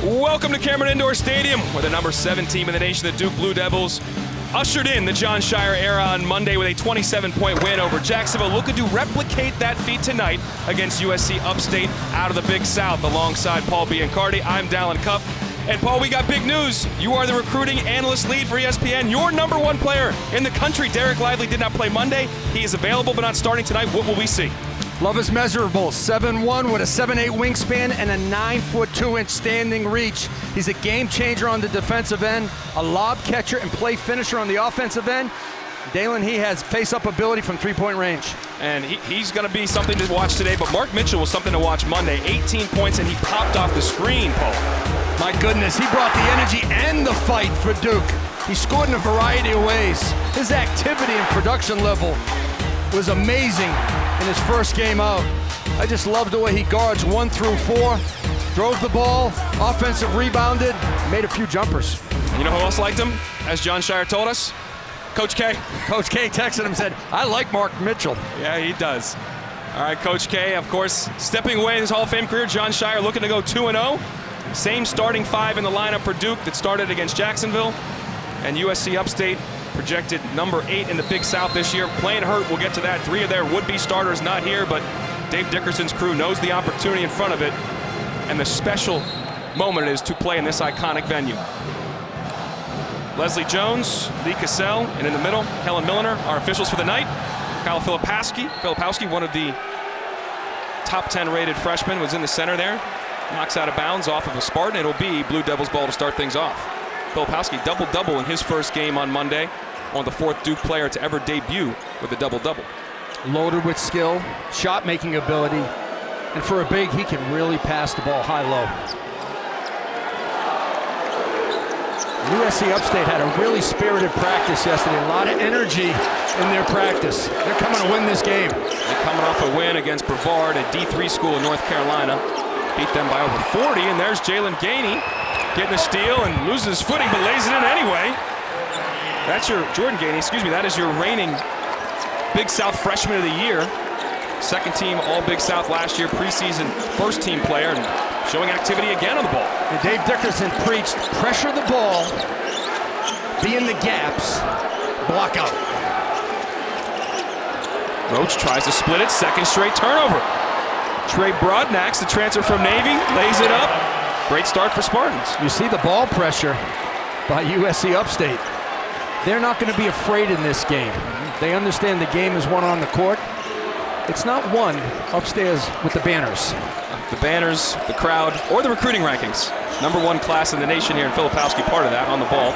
Welcome to Cameron Indoor Stadium, where the number 7 team in the nation, the Duke Blue Devils, ushered in the Jon Scheyer era on Monday with a 27-point win over Jacksonville, looking to replicate that feat tonight against USC Upstate out of the Big South. Alongside Paul Biancardi, I'm Dallin Cupp. And Paul, we got big news. You are the recruiting analyst lead for ESPN. Your number 1 player in the country, Derek Lively, did not play Monday. He is available but not starting tonight. What will we see? Love is measurable, 7'1" with a 7'8" wingspan and a 9' 2" standing reach. He's a game changer on the defensive end, a lob catcher and play finisher on the offensive end. Dalen, he has face-up ability from three-point range. And he's going to be something to watch today, but Mark Mitchell was something to watch Monday. 18 points, and he popped off the screen, Paul. My goodness, he brought the energy and the fight for Duke. He scored in a variety of ways. His activity and production level was amazing in his first game out. I just love the way he guards 1 through 4, drove the ball, offensive rebounded, made a few jumpers. And you know who else liked him, as Jon Scheyer told us? Coach K. Coach K texted him and said, I like Mark Mitchell. Yeah, he does. All right, Coach K, of course, stepping away in his Hall of Fame career. Jon Scheyer looking to go 2-0. Same starting 5 in the lineup for Duke that started against Jacksonville. And USC Upstate projected number 8 in the Big South this year. Playing hurt, we'll get to that. 3 of their would-be starters not here, but Dave Dickerson's crew knows the opportunity in front of it and the special moment it is to play in this iconic venue. Leslie Jones, Lee Cassell, and in the middle, Kellen Milliner, our officials for the night. Kyle Filipowski, one of the top 10 rated freshmen, was in the center there. Knocks out of bounds off of a Spartan. It'll be Blue Devils ball to start things off. Filipowski double-double in his first game on Monday, on the 4th Duke player to ever debut with a double-double. Loaded with skill, shot-making ability, and for a big, he can really pass the ball high-low. USC Upstate had a really spirited practice yesterday. A lot of energy in their practice. They're coming to win this game. They're coming off a win against Brevard, a D3 school in North Carolina. Beat them by over 40, and there's Jalen Gainey getting a steal and loses his footing, but lays it in anyway. That's your Jordan Gainey, excuse me. That is your reigning Big South Freshman of the Year. Second team All Big South last year, preseason first team player, and showing activity again on the ball. And Dave Dickerson preached, pressure the ball, be in the gaps, block out. Roach tries to split it, second straight turnover. Trey Broadnax, the transfer from Navy, lays it up. Great start for Spartans. You see the ball pressure by USC Upstate. They're not going to be afraid in this game. They understand the game is won on the court. It's not won upstairs with the banners. The banners, the crowd, or the recruiting rankings. Number 1 class in the nation here, and Filipowski part of that on the ball.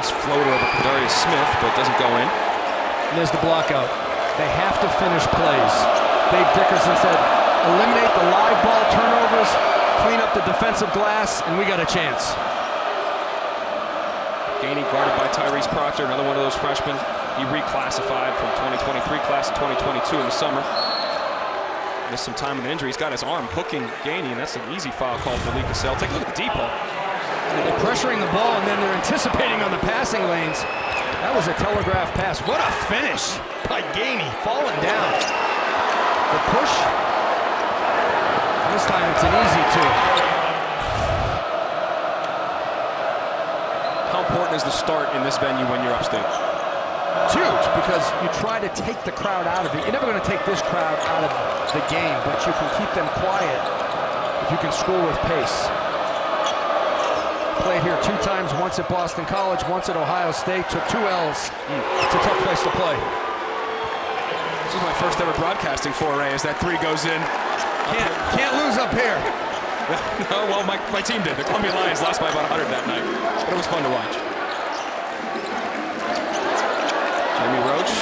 This floater over Kadarius Smith, but doesn't go in. And there's the block out. They have to finish plays. Dave Dickerson said, eliminate the live ball turnovers, clean up the defensive glass, and we got a chance. Gainey guarded by Tyrese Proctor, another one of those freshmen. He reclassified from 2023 class to 2022 in the summer. Missed some time with an injury. He's got his arm hooking Gainey, and that's an easy foul call for Lee Cassell. Take a look at the deep ball. They're pressuring the ball, and then they're anticipating on the passing lanes. That was a telegraph pass. What a finish by Gainey, falling down. The push. This time it's an easy 2. How important is the start in this venue when you're Upstate? It's huge, because you try to take the crowd out of it. You're never going to take this crowd out of the game, but you can keep them quiet if you can score with pace. Played here 2 times, once at Boston College, once at Ohio State, took 2 L's. It's a tough place to play. This is my first ever broadcasting foray as that 3 goes in. Can't lose up here. No, well, my team did. The Columbia Lions lost by about 100 that night, but it was fun to watch. Jimmy Roach,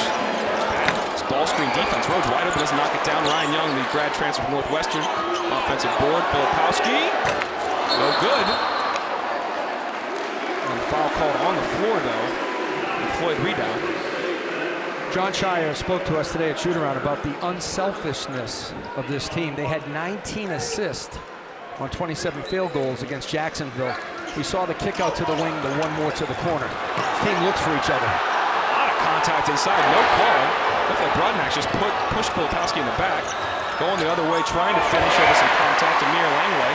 it's ball screen defense. Roach wide open, doesn't knock it down. Ryan Young, the grad transfer from Northwestern. Offensive board, Filipowski. No good. And foul called on the floor, though. And Floyd rebound. Jon Scheyer spoke to us today at shoot-around about the unselfishness of this team. They had 19 assists on 27 field goals against Jacksonville. We saw the kick out to the wing, the one more to the corner. This team looks for each other. A lot of contact inside, no call. Looked like Broadnax just pushed Filipowski in the back. going the other way, trying to finish over some contact. Amir Langley.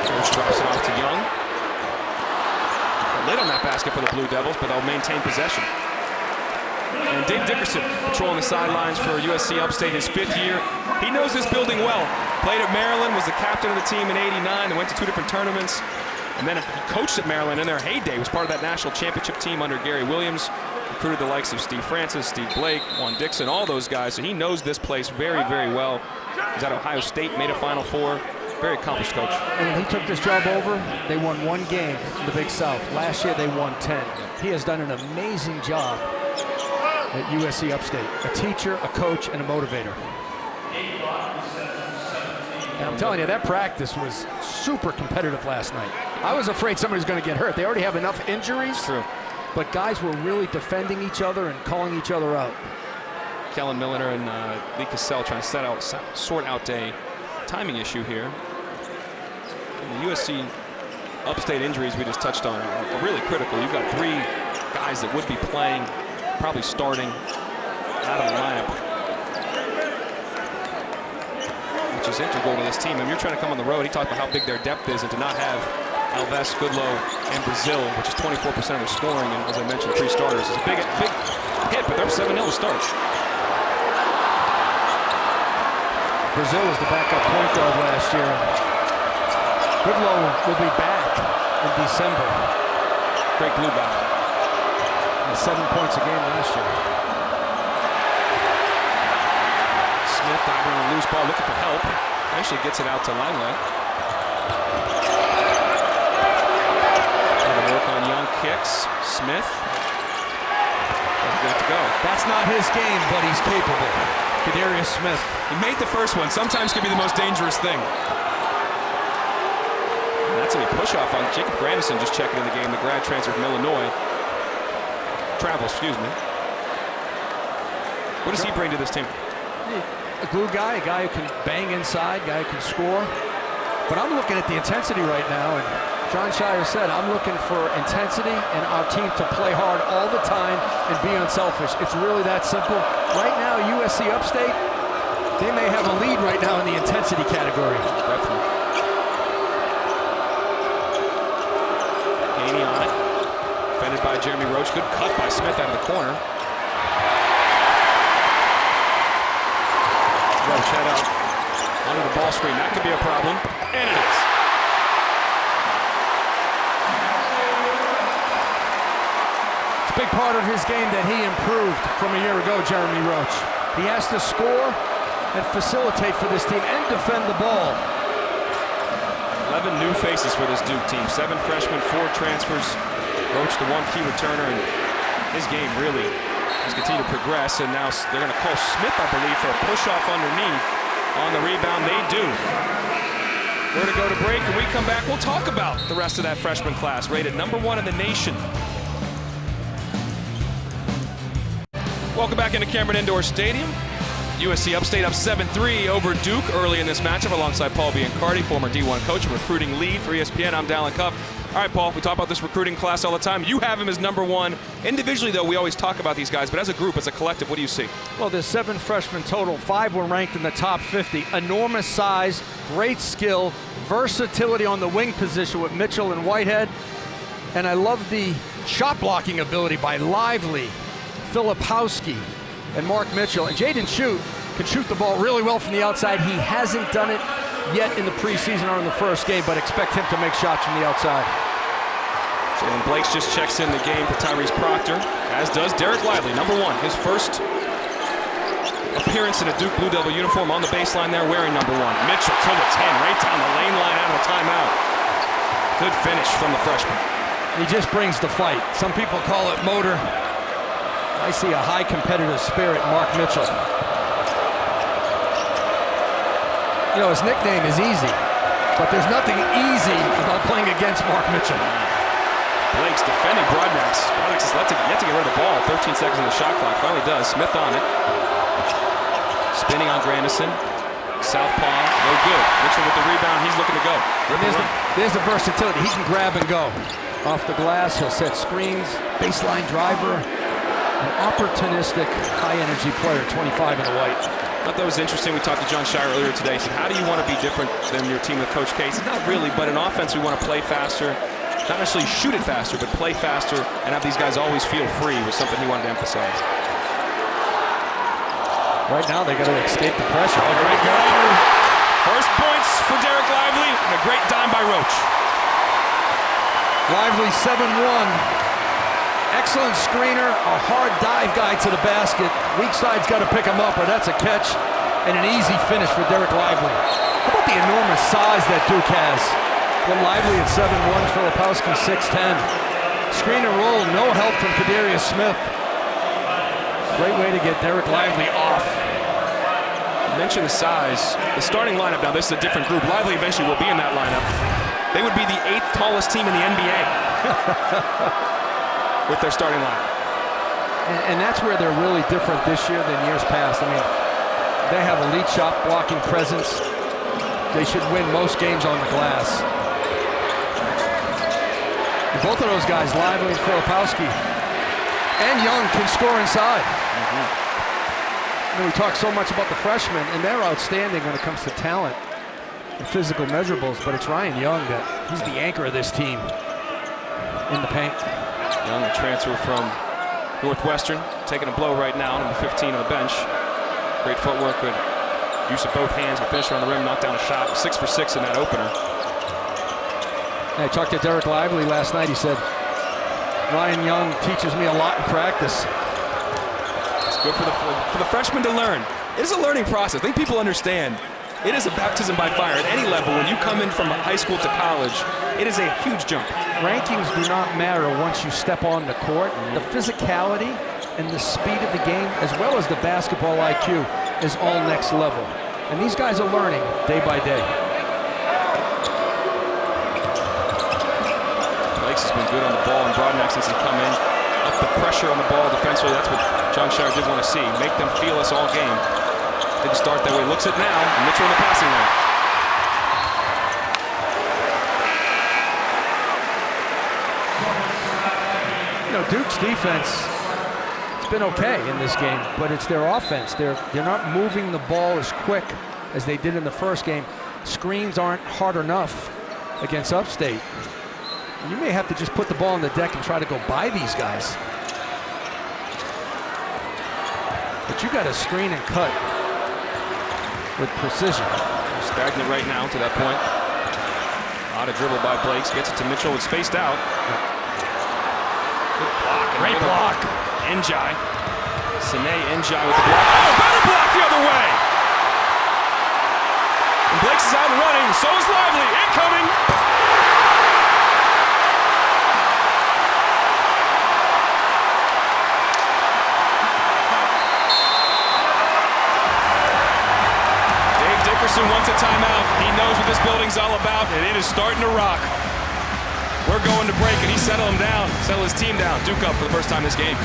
Coach drops it off to Young. Late on that basket for the Blue Devils, but they'll maintain possession. And Dave Dickerson patrolling the sidelines for USC Upstate, his 5th year. He knows this building well. Played at Maryland, was the captain of the team in '89, and went to 2 different tournaments. And then he coached at Maryland in their heyday, was part of that national championship team under Gary Williams. Recruited the likes of Steve Francis, Steve Blake, Juan Dixon, all those guys. So he knows this place very, very well. He's at Ohio State, made a Final Four. Very accomplished coach. And when he took this job over, they won 1 game in the Big South. Last year, they won 10. He has done an amazing job at USC Upstate. A teacher, a coach, and a motivator. And I'm telling you, that practice was super competitive last night. I was afraid somebody was going to get hurt. They already have enough injuries. True. But guys were really defending each other and calling each other out. Kellen Milliner and Lee Cassell trying to sort out a timing issue here. And the USC Upstate injuries we just touched on are really critical. You've got 3 guys that would be playing, probably starting out of the lineup, which is integral to this team. And you're trying to come on the road. He talked about how big their depth is, and to not have Alves, Goodlow, and Brazil, which is 24% of their scoring, and as I mentioned, 3 starters, is a big hit, but they're 7-0 to start. Brazil was the backup point guard last year. Goodlow will be back in December. Great blue guy. 7 points a game last year. Smith diving on a loose ball, looking for help. Eventually gets it out to Langley. Trying to work on Young kicks. Smith. Doesn't get it to go. That's not his game, but he's capable. Kadarius Smith. He made the first one. Sometimes can be the most dangerous thing. And that's a push-off on Jacob Grandison, just checking in the game. The grad transfer from Illinois. Excuse me. What does he bring to this team? A glue guy, a guy who can bang inside, a guy who can score. But I'm looking at the intensity right now, and John Shire said, I'm looking for intensity and our team to play hard all the time and be unselfish. It's really that simple. Right now, USC Upstate, they may have a lead right now in the intensity category. Definitely. Gainey on it. Defended by Jeremy Roach. Good cut by Smith out of the corner. Roach head out under the ball screen. That could be a problem. And it is. It's a big part of his game that he improved from a year ago, Jeremy Roach. He has to score and facilitate for this team and defend the ball. 11 new faces for this Duke team. 7 freshmen, 4 transfers. Roach, the 1 key returner, and his game really has continued to progress. And now they're going to call Smith, I believe, for a push-off underneath. On the rebound, they do. We're going to go to break, and we come back. We'll talk about the rest of that freshman class, rated #1 in the nation. Welcome back into Cameron Indoor Stadium. USC Upstate up 7-3 over Duke early in this matchup alongside Paul Biancardi, former D1 coach and recruiting lead for ESPN. I'm Dallin Cuff. All right, Paul, we talk about this recruiting class all the time. You have him as #1. Individually, though, we always talk about these guys, but as a group, as a collective, what do you see? Well, there's 7 freshmen total. 5 were ranked in the top 50. Enormous size, great skill, versatility on the wing position with Mitchell and Whitehead. And I love the shot blocking ability by Lively, Filipowski, and Mark Mitchell. And Jaden Shute can shoot the ball really well from the outside. He hasn't done it yet in the preseason or in the first game, but expect him to make shots from the outside. Jalen Blakes just checks in the game for Tyrese Proctor, as does Derek Lively, #1. His first appearance in a Duke Blue Devil uniform on the baseline there, wearing #1. Mitchell to the 10, right down the lane line out of the timeout. Good finish from the freshman. He just brings the fight. Some people call it motor. I see a high competitive spirit, Mark Mitchell. You know, his nickname is Easy, but there's nothing easy about playing against Mark Mitchell. Blake's defending Broadnax. Broadnax has yet to get rid of the ball. 13 seconds on the shot clock. Finally does. Smith on it. Spinning on Grandison. Southpaw, no good. Mitchell with the rebound. He's looking to go. There's the versatility. He can grab and go. Off the glass, he'll set screens. Baseline driver. An opportunistic, high-energy player, 25 in the white. I thought that was interesting. We talked to John Shire earlier today. He said, how do you want to be different than your team with Coach K? He said, not really, but in offense, we want to play faster. Not necessarily shoot it faster, but play faster and have these guys always feel free was something he wanted to emphasize. Right now, they got to escape the pressure. Oh, great goal. First points for Derek Lively, and a great dime by Roach. Lively 7-1. Excellent screener, a hard dive guy to the basket. Weak side's got to pick him up, or that's a catch and an easy finish for Derek Lively. How about the enormous size that Duke has? Well, Lively at 7'1", Filipowski 6'10". Screen and roll, no help from Kadarius Smith. Great way to get Derek Lively off. You mentioned the size. The starting lineup, now this is a different group. Lively eventually will be in that lineup. They would be the 8th tallest team in the NBA with their starting lineup. And that's where they're really different this year than years past. I mean, they have elite shot blocking presence. They should win most games on the glass. And both of those guys, Lively and Filipowski, and Young, can score inside. You know, we talk so much about the freshmen, and they're outstanding when it comes to talent and physical measurables, but it's Ryan Young that he's the anchor of this team in the paint. Young, a transfer from Northwestern, taking a blow right now, number 15 on the bench. Great footwork, good use of both hands, good finish around the rim, knocked down a shot, 6 for 6 in that opener. I talked to Derek Lively last night. He said, Ryan Young teaches me a lot in practice. It's good for the freshmen to learn. It is a learning process. I think people understand. It is a baptism by fire at any level. When you come in from high school to college, it is a huge jump. Rankings do not matter once you step on the court. The physicality and the speed of the game, as well as the basketball IQ, is all next level. And these guys are learning day by day. Blakes has been good on the ball, and Broadnax since he come in. Up the pressure on the ball defensively. That's what John Shire did want to see. Make them feel us all game. Didn't start that way. Looks it now. Mitchell in the passing lane. You know, Duke's defense, it's been okay in this game, but it's their offense. They're not moving the ball as quick as they did in the first game. Screens aren't hard enough against Upstate. You may have to just put the ball on the deck and try to go by these guys. But you got to screen and cut with precision. Stagnant right now to that point. A lot of dribble by Blakes. Gets it to Mitchell. It's spaced out. Good block. Great block. Njai. Sine Njai with the block. Oh, better block the other way. And Blakes is out and running. So is Lively. Incoming. Wants a timeout. He knows what this building's all about, and it is starting to rock. We're going to break, and he settled him down, settled his team down. Duke up for the first time this game.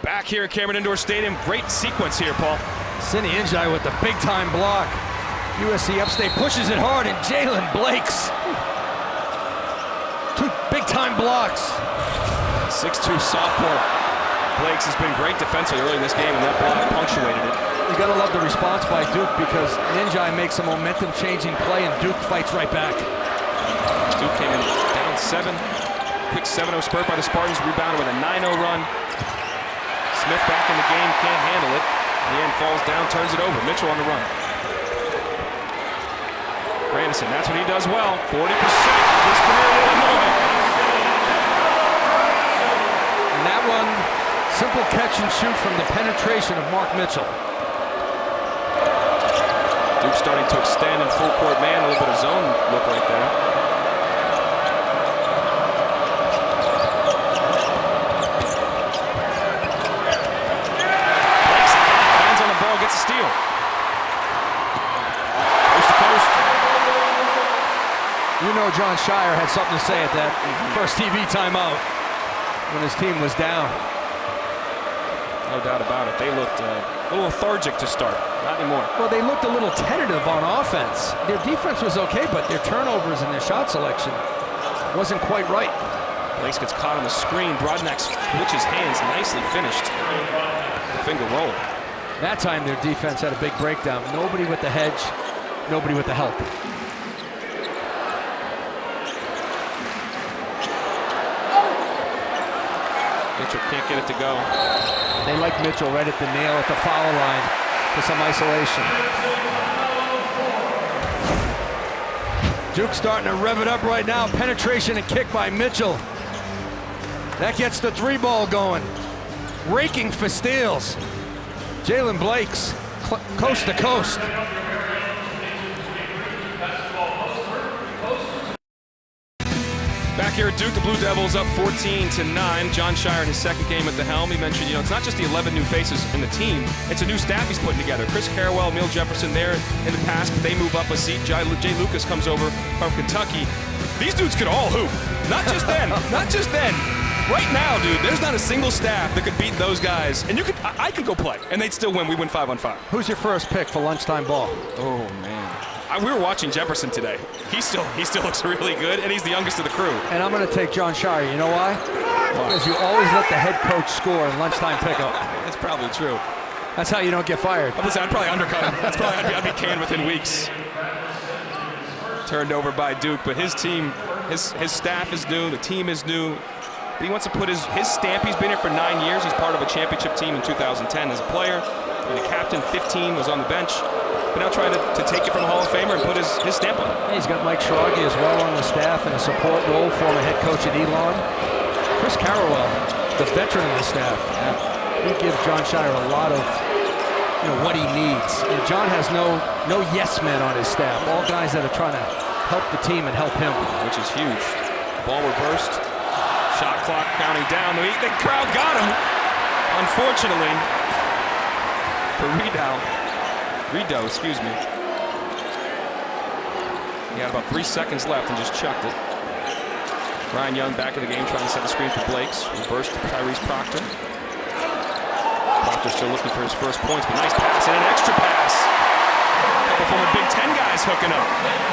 Back here at Cameron Indoor Stadium. Great sequence here, Paul. Sine Njai with the big-time block. USC Upstate pushes it hard, and Jalen Blakes. Two big-time blocks. 6'2" sophomore Blakes has been great defensively early in this game, and that block punctuated it. You gotta love the response by Duke, because Njai makes a momentum-changing play, and Duke fights right back. Duke came in down 7. Quick 7-0 spurt by the Spartans, rebounded with a 9-0 run. Smith back in the game, can't handle it. In the end, falls down, turns it over. Mitchell on the run. Grandison, that's what he does well. 40% of his career in Illinois. And that one, simple catch and shoot from the penetration of Mark Mitchell. Duke starting to extend in full court man, a little bit of zone look right there. Blakes hands on the ball, gets a steal. Coast to coast. You know John Shire had something to say at that first TV timeout when his team was down. No doubt about it. They looked a little lethargic to start. Not anymore. Well, they looked a little tentative on offense. Their defense was okay, but their turnovers and their shot selection wasn't quite right. Blakes gets caught on the screen. Broadnax switches hands. Nicely finished. The finger roll. That time their defense had a big breakdown. Nobody with the hedge, nobody with the help. Mitchell can't get it to go. They like Mitchell right at the nail at the foul line for some isolation. Duke starting to rev it up right now. Penetration and kick by Mitchell. That gets the three ball going. Raking for steals. Jalen Blakes, coast to coast. Back here at Duke, the Blue Devils up 14-9. Jon Scheyer in his second game at the helm. He mentioned, it's not just the 11 new faces in the team, it's a new staff he's putting together. Chris Carrawell, Emil Jefferson there in the past, but they move up a seat. Jay Lucas comes over from Kentucky. These dudes could all hoop. Not just then, not just then. Right now, dude, there's not a single staff that could beat those guys. And I could go play, and they'd still win. We win 5-on-5. Who's your first pick for lunchtime ball? Oh, man. We were watching Jefferson today. He still looks really good, and he's the youngest of the crew. And I'm going to take Jon Scheyer. You know why? Because you always let the head coach score in lunchtime pickup. That's probably true. That's how you don't get fired. Listen, I'd probably undercut him. That's probably I'd be canned within weeks. Turned over by Duke, but his team, his staff is new. The team is new. But he wants to put his stamp. He's been here for 9 years. He's part of a championship team in 2010 as a player. And a captain, 15, was on the bench. But now trying to take it from a Hall of Famer and put his stamp on it. Yeah, he's got Mike Schrage as well on the staff in a support role, former head coach at Elon. Chris Carrawell, the veteran of the staff. He gives Jon Scheyer a lot of what he needs. And Jon has no yes men on his staff. All guys that are trying to help the team and help him. Which is huge. Ball reversed. Shot clock counting down. The crowd got him. Unfortunately, for Rideau, excuse me. He had about 3 seconds left and just chucked it. Ryan Young back in the game trying to set the screen for Blakes. Reversed to Tyrese Proctor. Proctor still looking for his first points, but nice pass and an extra pass. A couple former Big Ten guys hooking up.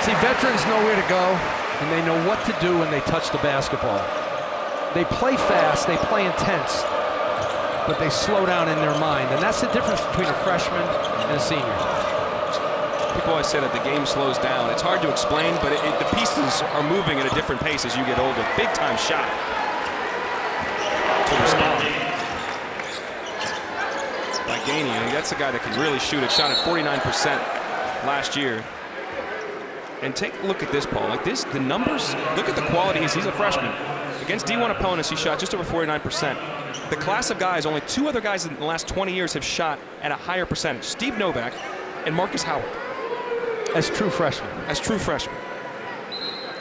See, veterans know where to go, and they know what to do when they touch the basketball. They play fast, they play intense, but they slow down in their mind, and that's the difference between a freshman and a senior. People always say that the game slows down. It's hard to explain, but the pieces are moving at a different pace as you get older. Big time shot to respond by Gainey. I mean, that's a guy that can really shoot it. Shot at 49% last year. And take a look at this, Paul. Like this, the numbers, look at the quality. He's a freshman. Against D1 opponents, he shot just over 49%. The class of guys, only 2 other guys in the last 20 years have shot at a higher percentage. Steve Novak and Marcus Howard. As true freshmen. As true freshmen.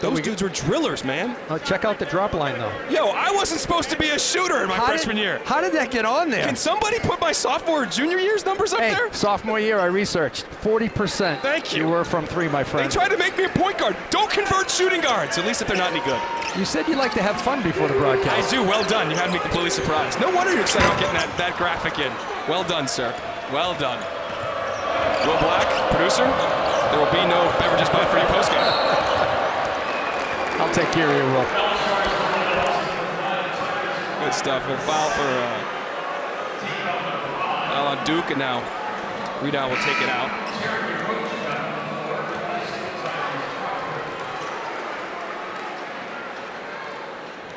Those dudes were drillers, man. Check out the drop line, though. Yo, I wasn't supposed to be a shooter in my freshman year. How did that get on there? Can somebody put my sophomore or junior year's numbers up there? Sophomore year, I researched. 40%. Thank you. You were from 3, my friend. They tried to make me a point guard. Don't convert shooting guards, at least if they're not any good. You said you like to have fun before the broadcast. I do. Well done. You had me completely surprised. No wonder you're excited about getting that graphic in. Well done, sir. Well done. Will Black, producer, there will be no beverages bought for your postgame. I'll take care of you, Will. Good stuff. We'll foul for on Duke, and now Rideau will take it out.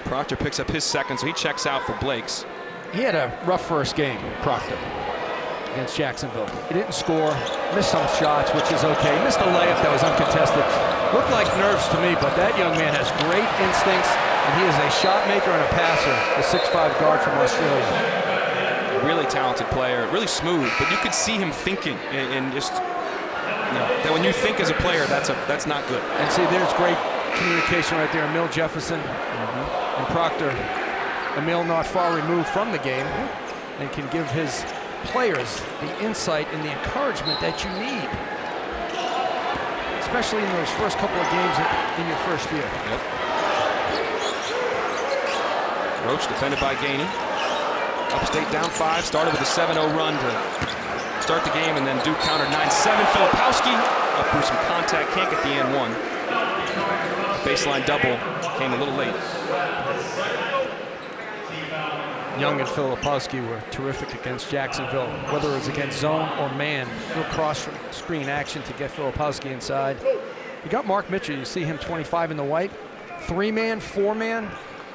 Proctor picks up his second, so he checks out for Blakes. He had a rough first game, Proctor, against Jacksonville. He didn't score, missed some shots, which is okay. Missed a layup that was uncontested. Looked like nerves to me, but that young man has great instincts, and he is a shot maker and a passer, the 6'5" guard from Australia. A really talented player, really smooth, but you could see him thinking and just, that when you think as a player, that's not good. And see, there's great communication right there. Emil Jefferson and Proctor. Emil not far removed from the game and can give his players the insight and the encouragement that you need, especially in those first couple of games in your first year. Yep. Roach defended by Gainey. Upstate down 5, started with a 7-0 run to start the game, and then Duke countered 9-7. Filipowski up through some contact, can't get the and one. Baseline double came a little late. Young and Filipowski were terrific against Jacksonville, whether it was against zone or man. Real cross-screen action to get Filipowski inside. You got Mark Mitchell. You see him 25 in the white. 3-man, 4-man,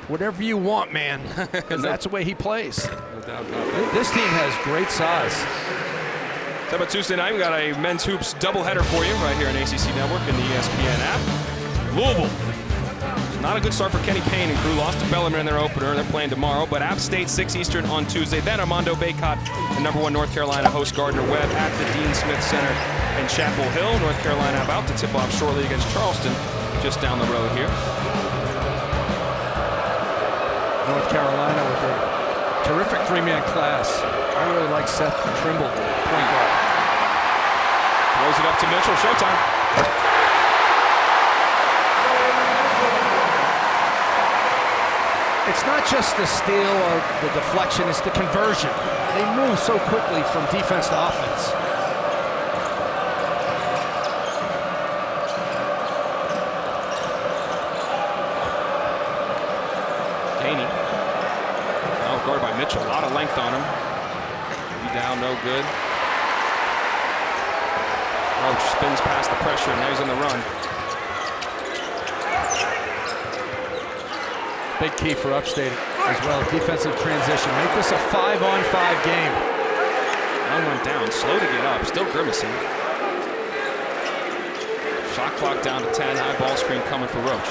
whatever you want, man, because that's the way he plays. No doubt about that. This team has great size. How about Tuesday night? We got a men's hoops doubleheader for you right here on ACC Network and the ESPN app. Louisville. Not a good start for Kenny Payne and crew. Lost to Bellarmine in their opener. They're playing tomorrow, but App State 6 Eastern on Tuesday. Then Armando Bacot, the #1 North Carolina host Gardner-Webb at the Dean Smith Center in Chapel Hill. North Carolina about to tip off shortly against Charleston, just down the road here. North Carolina with a terrific 3-man class. I really like Seth Trimble, point guard. Throws it up to Mitchell. Showtime. It's not just the steal or the deflection, it's the conversion. They move so quickly from defense to offense. Gainey. Oh, guarded by Mitchell. A lot of length on him. He down, no good. Roach spins past the pressure, and now he's on the run. Big key for Upstate as well, defensive transition. Make this a 5-on-5 game. Young went down, slow to get up, still grimacing. Shot clock down to 10, high ball screen coming for Roach.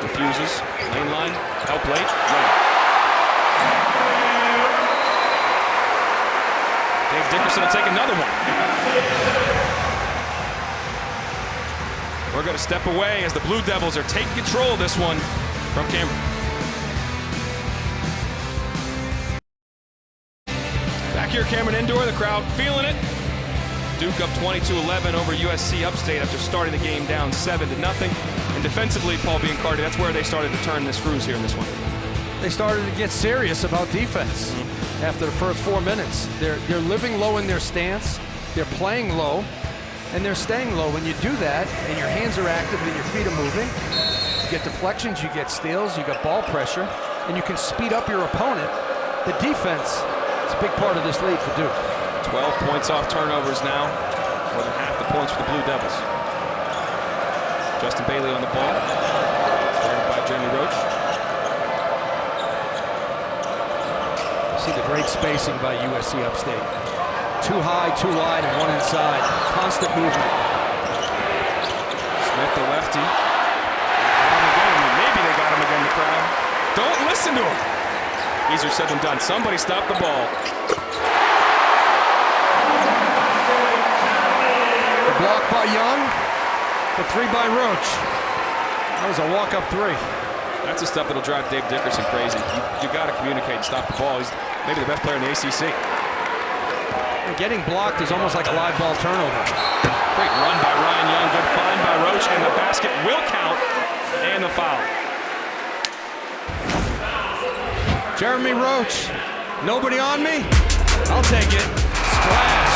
Refuses, lane line, help late, run. Dave Dickerson will take another one. We're going to step away as the Blue Devils are taking control of this one from Cameron. Back here, Cameron Indoor, the crowd feeling it. Duke up 22-11 over USC Upstate after starting the game down 7-0. And defensively, Paul Biancardi, that's where they started to turn this cruise here in this one. They started to get serious about defense after the first 4 minutes. They're living low in their stance, they're playing low, and they're staying low. When you do that, and your hands are active and your feet are moving, you get deflections, you get steals, you got ball pressure, and you can speed up your opponent. The defense is a big part of this lead for Duke. 12 points off turnovers now, more than half the points for the Blue Devils. Justin Bailey on the ball, guarded by Jeremy Roach. See the great spacing by USC Upstate. 2 high, 2 wide, and 1 inside. Constant movement. Smith, the lefty. Maybe they got him again, the crowd. Don't listen to him. Easier said than done. Somebody stop the ball. The block by Young. The 3 by Roach. That was a walk-up 3. That's the stuff that'll drive Dave Dickerson crazy. You got to communicate and stop the ball. He's maybe the best player in the ACC. And getting blocked is almost like a live ball turnover. Great run by Ryan Young. Good find by Roach, and the basket will count, and the foul. Jeremy Roach. Nobody on me? I'll take it. Splash.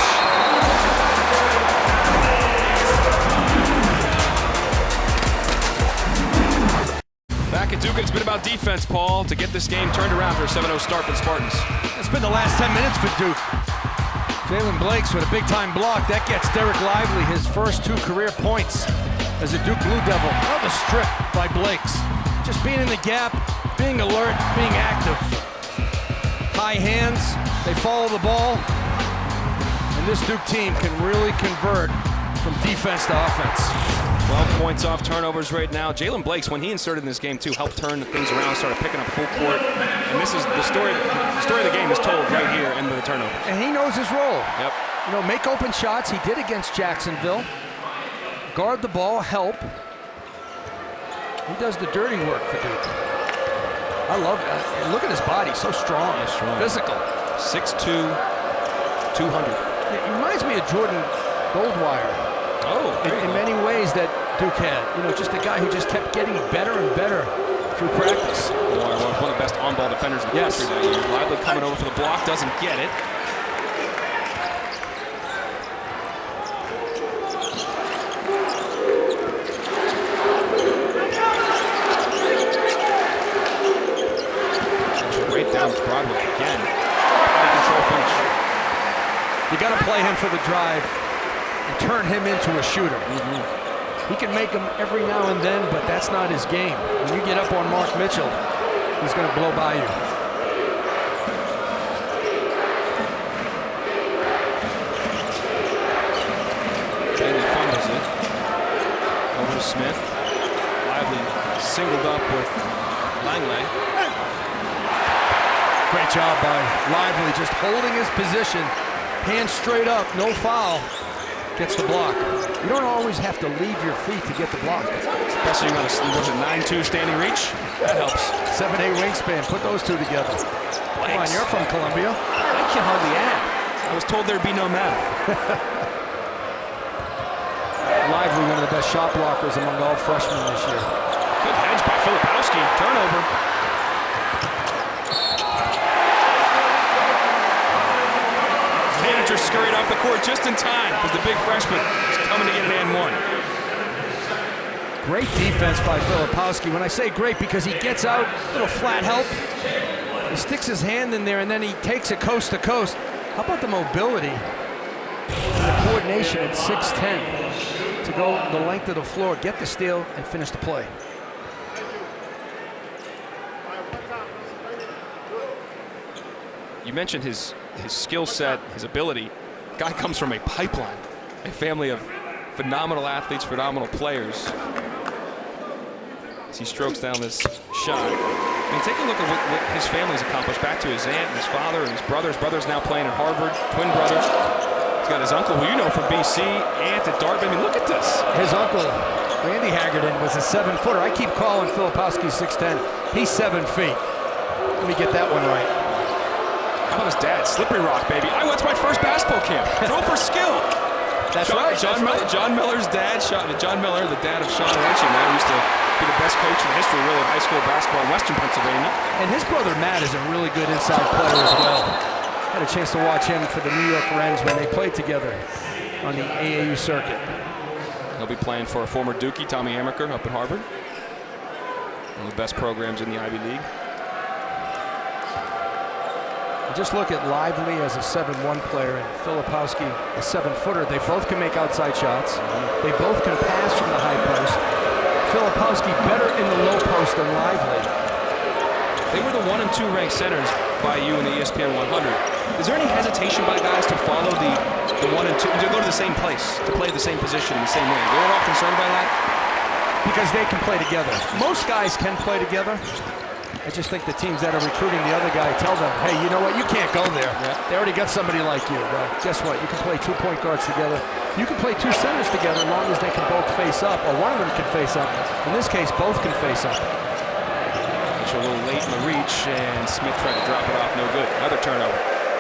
Back at Duke, it's been about defense, Paul, to get this game turned around for a 7-0 start for the Spartans. It's been the last 10 minutes for Duke. Jalen Blakes with a big-time block. That gets Derek Lively his first 2 career points as a Duke Blue Devil. Oh, the strip by Blakes. Just being in the gap, being alert, being active. High hands, they follow the ball. And this Duke team can really convert from defense to offense. 12 points off turnovers right now. Jalen Blakes, when he inserted in this game too, helped turn things around, started picking up full court. And this is the story. The story of the game is told right here in the turnover. And he knows his role. Yep. You know, make open shots. He did against Jacksonville. Guard the ball, help. He does the dirty work for Duke. I love that. And look at his body, so strong. Yeah, strong. Physical. 6'2", 200. It reminds me of Jordan Goldwire. Oh, in many ways that Duke had. You know, just a guy who just kept getting better and better through practice. One of the best on-ball defenders in the country that year. Lively coming over for the block, doesn't get it. Great down Broadway again. Body control finish. You got to play him for the drive and turn him into a shooter. He can make them every now and then, but that's not his game. When you get up on Mark Mitchell, he's going to blow by you. Bailey fumbles it. Over to Smith. Lively singled up with Langley. Great job by Lively, just holding his position, hands straight up, no foul. Gets the block. You don't always have to leave your feet to get the block. Especially on a 9-2 standing reach. That helps. 7'8" wingspan. Put those two together. Come on, you're from Columbia. I can hardly add. I was told there'd be no math. Lively, one of the best shot blockers among all freshmen this year. Good hedge by Filipowski. Turnover. Manager scurried off the court just in time because the big freshman is coming to get an and one. Great defense by Filipowski. When I say great, because he gets out, little flat help. He sticks his hand in there and then he takes it coast to coast. How about the mobility and the coordination at 6'10" to go the length of the floor, get the steal, and finish the play. You mentioned his skill set, his ability. Guy comes from a pipeline, a family of phenomenal athletes, phenomenal players. As he strokes down this shot. I mean, take a look at what his family's accomplished. Back to his aunt and his father and his brother. His brother's now playing at Harvard, twin brothers. He's got his uncle, who you know from BC, aunt at Dartmouth. I mean, look at this. His uncle, Randy Haggerty, was a 7-footer. I keep calling Filipowski 6'10". He's 7 feet. Let me get that one right. How about his dad? Slippery Rock, baby. I went to my first basketball camp. Throw for skill. That's right. John Miller's dad, John Miller, the dad of Sean Lynch, who used to be the best coach in the history, really, of high school basketball in Western Pennsylvania. And his brother Matt is a really good inside player as well. Had a chance to watch him for the New York Rens when they played together on the AAU circuit. He'll be playing for a former Dookie, Tommy Amaker, up at Harvard. One of the best programs in the Ivy League. Just look at Lively as a 7'1" player and Filipowski a 7-footer. They both can make outside shots. They both can pass from the high post. Filipowski better in the low post than Lively. They were the 1 and 2 ranked centers by you in the ESPN 100. Is there any hesitation by guys to follow the 1 and 2, to go to the same place, to play the same position in the same way? They're at all concerned by that? Because they can play together. Most guys can play together. I just think the teams that are recruiting the other guy tell them, hey, you know what, you can't go there. Yeah. They already got somebody like you. Well, guess what, you can play 2 point guards together. You can play 2 centers together as long as they can both face up, or one of them can face up. In this case, both can face up. A little late in the reach, and Smith tried to drop it off, no good. Another turnover.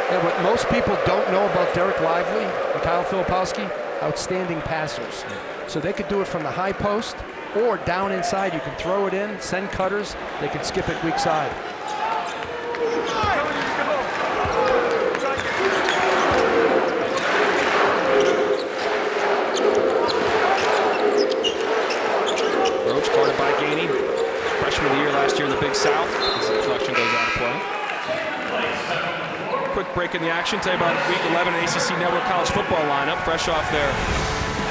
Yeah, what most people don't know about Derek Lively and Kyle Filipowski, outstanding passers. So they could do it from the high post, or down inside. You can throw it in, send cutters, they can skip it weak side. Roach guarded by Gainey. Freshman of the year last year in the Big South. As the deflection goes out of play. Quick break in the action. Tell you about Week 11 ACC Network College Football lineup. Fresh off there.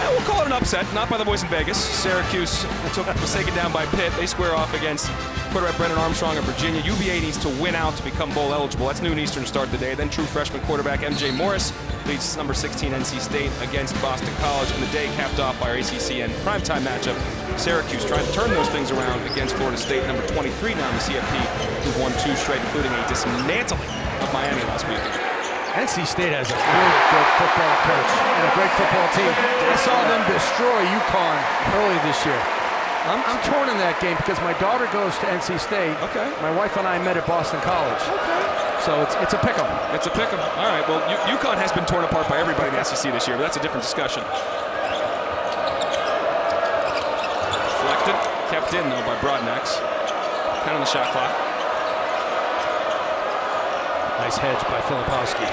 We'll call it an upset, not by the boys in Vegas. Syracuse was taken down by Pitt. They square off against quarterback Brennan Armstrong of Virginia. UVA needs to win out to become bowl eligible. That's noon Eastern start of the day. Then true freshman quarterback MJ Morris leads number 16 NC State against Boston College. And the day capped off by our ACC and primetime matchup. Syracuse trying to turn those things around against Florida State, number 23 now in the CFP, who won 2 straight, including a dismantling of Miami last week. NC State has a really good football coach and a great football team. I saw them destroy UConn early this year. I'm torn in that game because my daughter goes to NC State. Okay. My wife and I met at Boston College. Okay. So it's a pick 'em. It's a pick 'em. All right. Well, UConn has been torn apart by everybody in the SEC this year, but that's a different discussion. Deflected, kept in though by Broadnax. 10 on the shot clock. Nice hedge by Filipowski.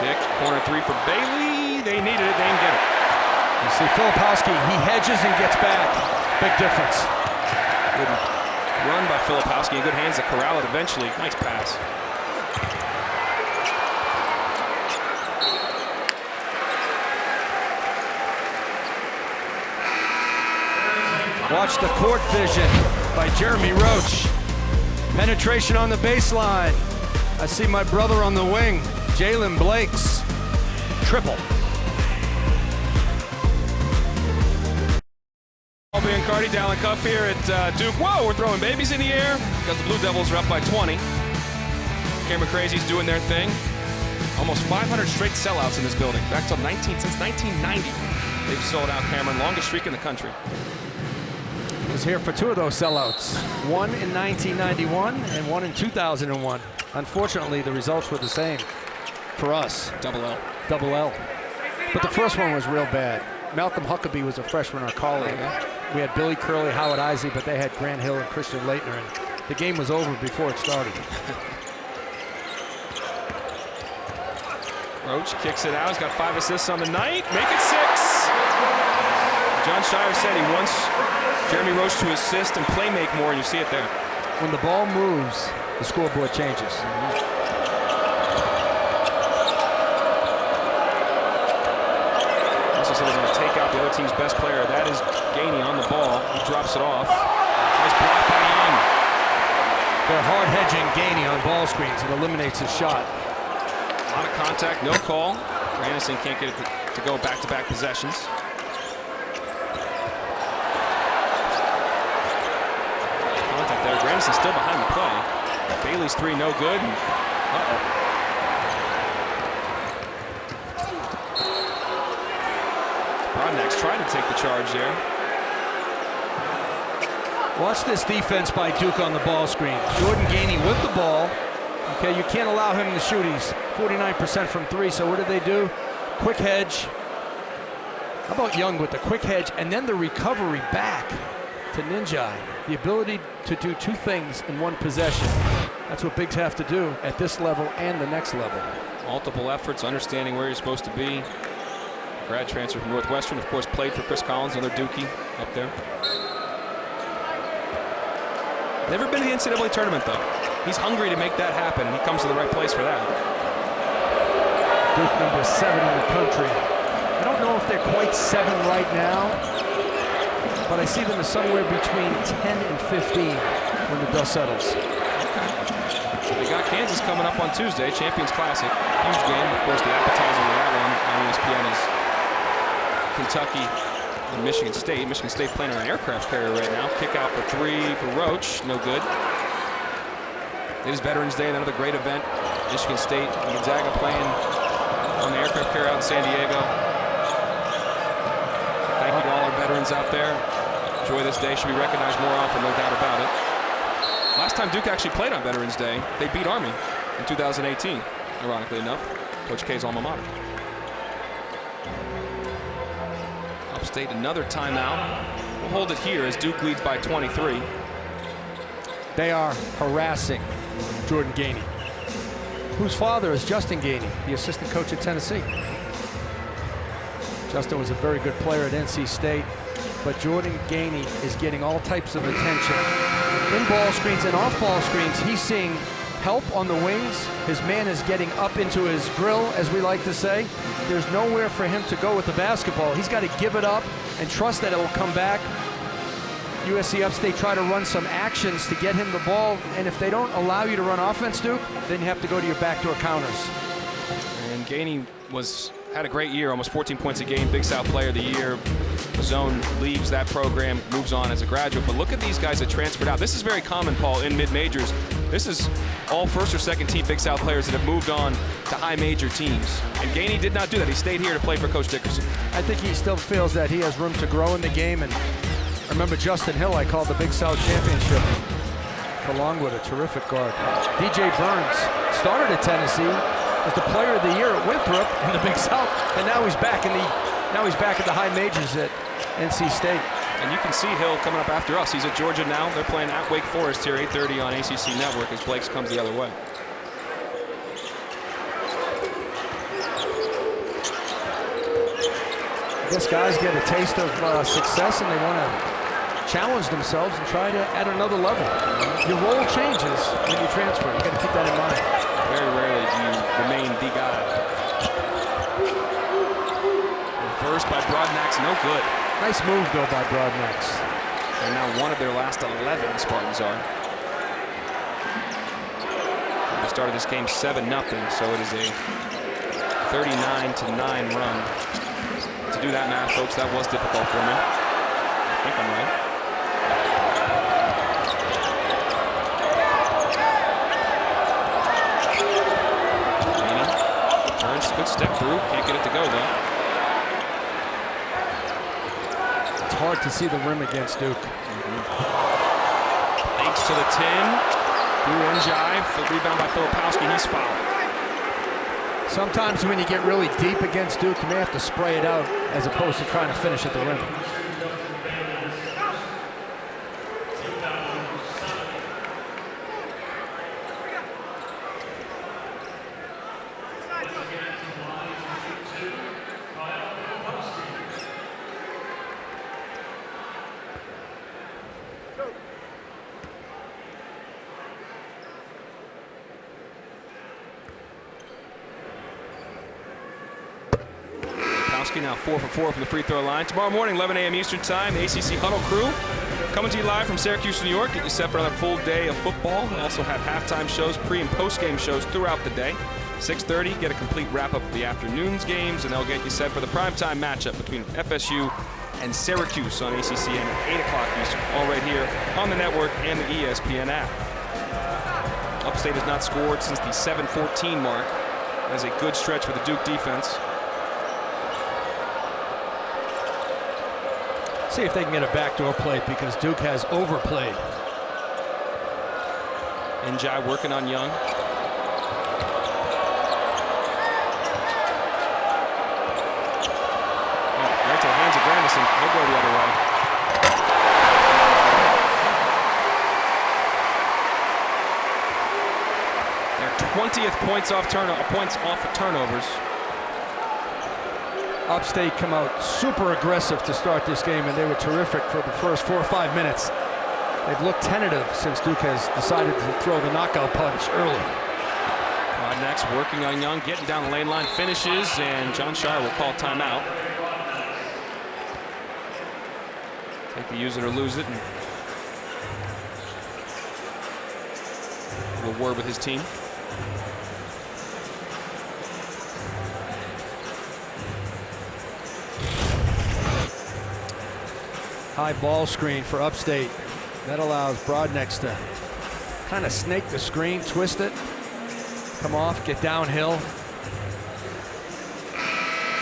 Dick, corner three for Bailey. They needed it, they didn't get it. You see Filipowski, he hedges and gets back. Big difference. Good run by Filipowski, in good hands to corral it eventually. Nice pass. Watch the court vision by Jeremy Roach. Penetration on the baseline. I see my brother on the wing, Jalen Blake's triple. Biancardi, Dallin Cuff here at Duke. Whoa, we're throwing babies in the air because the Blue Devils are up by 20. Camera Crazies doing their thing. Almost 500 straight sellouts in this building. Back till since 1990. They've sold out, Cameron. Longest streak in the country. Was here for two of those sellouts. One in 1991 and one in 2001. Unfortunately, the results were the same for us. Double L. Double L. But the first one was real bad. Malcolm Huckabee was a freshman, our colleague. We had Billy Curley, Howard Isley, but they had Grant Hill and Christian Leitner, and the game was over before it started. Roach kicks it out. He's got 5 assists on the night. Make it 6. John Shire said he wants Jeremy Roach to assist and play make more, and you see it there. When the ball moves, the scoreboard changes. Also said they're going to take out the other team's best player. That is Gainey on the ball. He drops it off. Nice block by Young. They're hard hedging Gainey on ball screens. It eliminates his shot. A lot of contact, no call. Grandison can't get it to go back-to-back possessions. Contact there. Grandison's still behind the play. Bailey's three, no good. Uh-oh. Broadnax trying to take the charge there. Watch this defense by Duke on the ball screen. Jordan Gainey with the ball. Okay, you can't allow him to shoot. He's 49% from 3, so what do? Quick hedge. How about Young with the quick hedge and then the recovery back to Ninja. The ability to do two things in one possession. That's what bigs have to do at this level and the next level. Multiple efforts, understanding where you're supposed to be. Grad transfer from Northwestern, of course, played for Chris Collins, another Dookie up there. Never been to the NCAA tournament, though. He's hungry to make that happen, and he comes to the right place for that. Duke number 7 in the country. I don't know if they're quite 7 right now, but I see them as somewhere between 10 and 15 when the dust settles. They got Kansas coming up on Tuesday, Champions Classic. Huge game. Of course, the appetizer of that one on ESPN is Kentucky and Michigan State. Michigan State playing on an aircraft carrier right now. Kick out for 3 for Roach. No good. It is Veterans Day, another great event. Michigan State and Gonzaga playing on the aircraft carrier out in San Diego. Thank you to all our veterans out there. Enjoy this day. Should be recognized more often, no doubt about it. Last time Duke actually played on Veterans Day, they beat Army in 2018, ironically enough. Coach K's alma mater. Upstate, another timeout. We'll hold it here as Duke leads by 23. They are harassing Jordan Gainey, whose father is Justin Gainey, the assistant coach at Tennessee. Justin was a very good player at NC State, but Jordan Gainey is getting all types of attention. In ball screens and off ball screens, he's seeing help on the wings. His man is getting up into his grill, as we like to say. There's nowhere for him to go with the basketball. He's got to give it up and trust that it will come back. USC Upstate try to run some actions to get him the ball, and if they don't allow you to run offense, Duke, then you have to go to your backdoor counters. And Gainey had a great year, almost 14 points a game, Big South Player of the Year. Zone leaves that program, moves on as a graduate. But look at these guys that transferred out. This is very common, Paul, in mid-majors. This is all first or second team Big South players that have moved on to high major teams. And Gainey did not do that. He stayed here to play for Coach Dickerson. I think he still feels that he has room to grow in the game. And I remember Justin Hill, I called the Big South Championship for Longwood, a terrific guard. DJ Burns started at Tennessee, was the player of the year at Winthrop in the Big South, and now he's back at the high majors at NC State. And you can see Hill coming up after us. He's at Georgia now. They're playing at Wake Forest here, 8:30 on ACC Network as Blake's comes the other way. I guess guys get a taste of success and they want to challenge themselves and try to add another level. Your role changes when you transfer. You got to keep that in mind. Very rarely do you remain the guy. Reversed by Broadnax, no good. Nice move though by Broadnax. And now one of their last 11, the Spartans are. They started this game 7-0, so it is a 39-9 run. To do that math, folks, that was difficult for me. I think I'm right. Turns, good step through. Can't get it to go, though. It's hard to see the rim against Duke. Thanks to the 10. Through Njai. Rebound by Filipowski. He's fouled. Sometimes when you get really deep against Duke, you may have to spray it out as opposed to trying to finish at the rim. Now 4 for 4 from the free throw line. Tomorrow morning, 11 a.m. Eastern time, the ACC Huddle crew coming to you live from Syracuse, New York. Get you set for another full day of football. We'll also have halftime shows, pre- and post-game shows throughout the day. 6:30, get a complete wrap-up of the afternoon's games, and they'll get you set for the primetime matchup between FSU and Syracuse on ACCN at 8 o'clock Eastern, all right here on the network and the ESPN app. Upstate has not scored since the 7-14 mark. That's a good stretch for the Duke defense. See if they can get a backdoor play because Duke has overplayed. Njai working on Young. Right to the hands of Grandison. He'll go the other way. Their 20th points off turnovers. Upstate come out super aggressive to start this game, and they were terrific for the first 4 or 5 minutes. They've looked tentative since Duke has decided to throw the knockout punch early. Next, working on Young, getting down the lane line, finishes, and Jon Scheyer will call timeout. Take the use it or lose it, and a word with his team. High ball screen for Upstate. That allows Broadnax to kind of snake the screen, twist it, come off, get downhill.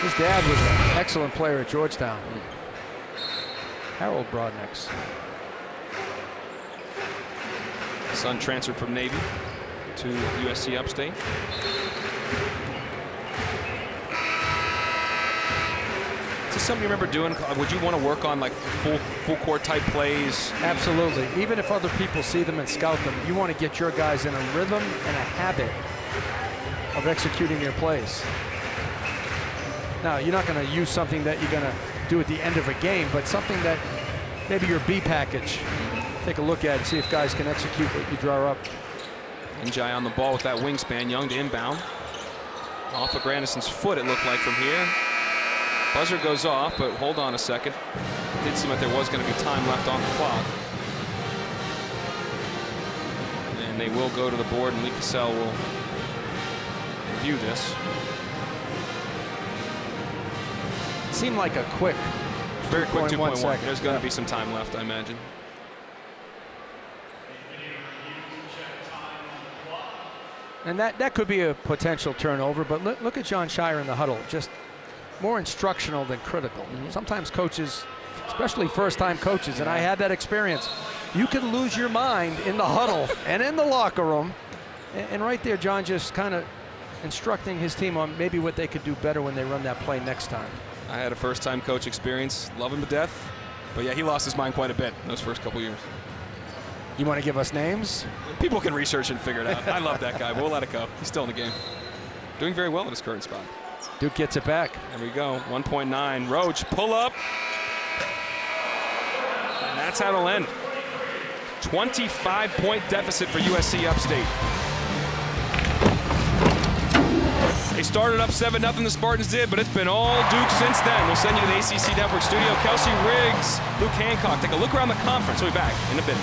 His dad was an excellent player at Georgetown. Harold Broadnax. Son transferred from Navy to USC Upstate. Is this something you remember doing? Would you want to work on like full court type plays? Absolutely. Even if other people see them and scout them, you want to get your guys in a rhythm and a habit of executing your plays. Now, you're not going to use something that you're going to do at the end of a game, but something that maybe your B package. Take a look at and see if guys can execute what you draw up. Njai on the ball with that wingspan. Young to inbound. Off of Grandison's foot, it looked like from here. Buzzer goes off, but hold on a second. It did seem like there was going to be time left on the clock. And they will go to the board, and Lee Cassell will review this. Seemed like a quick, very quick 2.1. There's going to yeah. be some time left, I imagine. And that could be a potential turnover, but look at Jon Scheyer in the huddle. Just more instructional than critical. Sometimes coaches, especially first-time coaches, and I had that experience, you can lose your mind in the huddle and in the locker room. And right there, John just kind of instructing his team on maybe what they could do better when they run that play next time. I had a first-time coach experience. Love him to death. But yeah, he lost his mind quite a bit in those first couple years. You want to give us names? People can research and figure it out. I love that guy. We'll let it go. He's still in the game. Doing very well at his current spot. Duke gets it back. There we go. 1.9. Roach, pull up. And that's how it'll end. 25-point deficit for USC Upstate. They started up 7-0, the Spartans did, but it's been all Duke since then. We'll send you to the ACC Network studio. Kelsey Riggs, Luke Hancock. Take a look around the conference. We'll be back in a bit.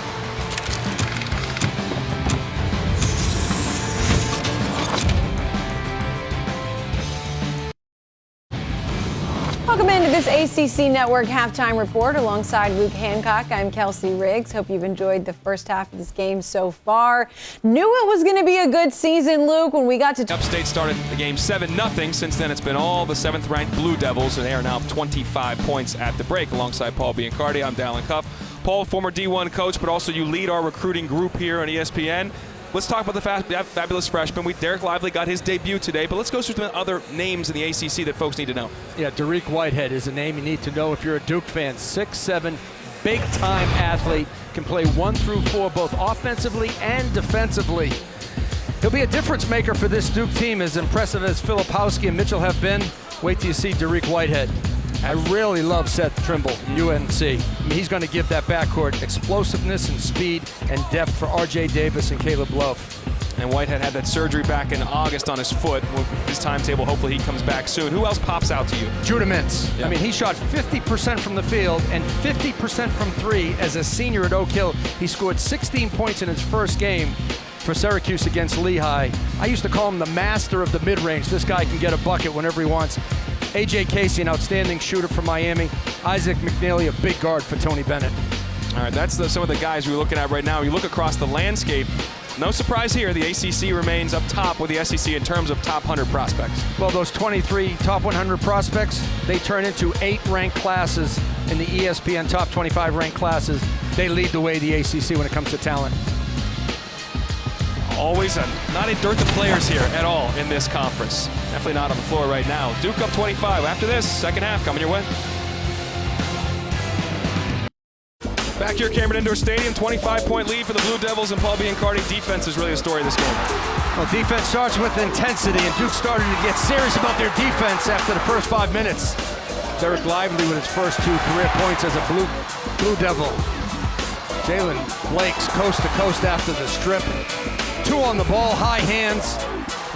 Welcome into this ACC Network halftime report alongside Luke Hancock. I'm Kelsey Riggs. Hope you've enjoyed the first half of this game so far. Knew it was going to be a good season, Luke, when we got to... Upstate started the game 7-0. Since then, it's been all the 7th-ranked Blue Devils, and they are now up 25 points at the break. Alongside Paul Biancardi, I'm Dallin Cuff. Paul, former D1 coach, but also you lead our recruiting group here on ESPN. Let's talk about the fabulous freshman. Derek Lively got his debut today, but let's go through some other names in the ACC that folks need to know. Yeah, Dariq Whitehead is a name you need to know if you're a Duke fan. 6'7", big-time athlete, can play 1 through 4 both offensively and defensively. He'll be a difference maker for this Duke team, as impressive as Filipowski and Mitchell have been. Wait till you see Dariq Whitehead. I really love Seth Trimble, UNC. I mean, he's going to give that backcourt explosiveness and speed and depth for R.J. Davis and Caleb Love. And Whitehead had that surgery back in August on his foot. With his timetable, hopefully he comes back soon. Who else pops out to you? Judah Mintz. Yeah. I mean, he shot 50% from the field and 50% from 3 as a senior at Oak Hill. He scored 16 points in his first game for Syracuse against Lehigh. I used to call him the master of the mid-range. This guy can get a bucket whenever he wants. A.J. Casey, an outstanding shooter from Miami. Isaac McNeely, a big guard for Tony Bennett. All right, that's some of the guys we're looking at right now. You look across the landscape, no surprise here, the ACC remains up top with the SEC in terms of top 100 prospects. Well, those 23 top 100 prospects, they turn into 8 ranked classes in the ESPN top 25 ranked classes. They lead the way, the ACC, when it comes to talent. Always not a dearth of players here at all in this conference. Definitely not on the floor right now. Duke up 25. After this, second half coming your way. Back here, Cameron Indoor Stadium, 25-point lead for the Blue Devils, and Paul Biancardi. Defense is really the story of this game. Well, defense starts with intensity, and Duke started to get serious about their defense after the first 5 minutes. Derek Lively with his first 2 career points as a Blue Devil. Jalen Blake's coast to coast after the strip. 2 on the ball, high hands.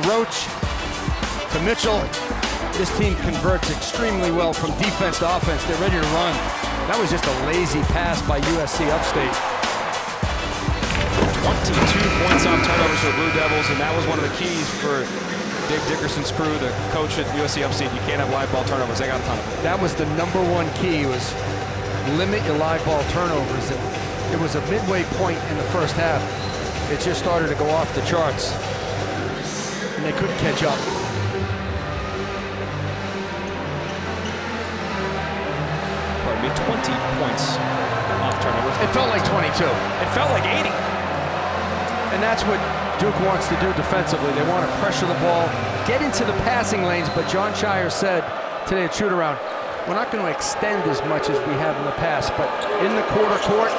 Roach to Mitchell. This team converts extremely well from defense to offense. They're ready to run. That was just a lazy pass by USC Upstate. 22 points off turnovers for the Blue Devils, and that was one of the keys for Dave Dickerson's crew, the coach at USC Upstate. You can't have live ball turnovers. They got a ton of them. That was the #1 key, was limit your live ball turnovers. And it was a midway point in the first half. It just started to go off the charts, and they couldn't catch up. Pardon me, 20 points off turnovers. It felt like 22. It felt like 80. And that's what Duke wants to do defensively. They want to pressure the ball, get into the passing lanes, but John Shire said today at shoot-around, we're not going to extend as much as we have in the past, but in the quarter court,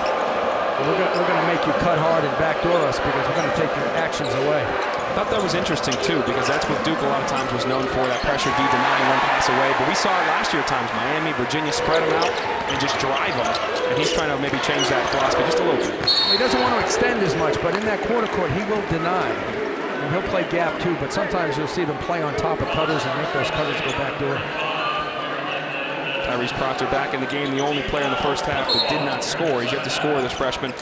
we're going to make you cut hard and backdoor us because we're going to take your actions away. I thought that was interesting, too, because that's what Duke a lot of times was known for, that pressure D denying one pass away. But we saw it last year at times. Miami, Virginia spread them out and just drive them. And he's trying to maybe change that philosophy just a little bit. He doesn't want to extend as much, but in that quarter court, he will deny. And he'll play gap, too. But sometimes you'll see them play on top of cutters and make those cutters go backdoor. Tyrese Proctor back in the game, the only player in the first half that did not score. He's yet to score, this freshman,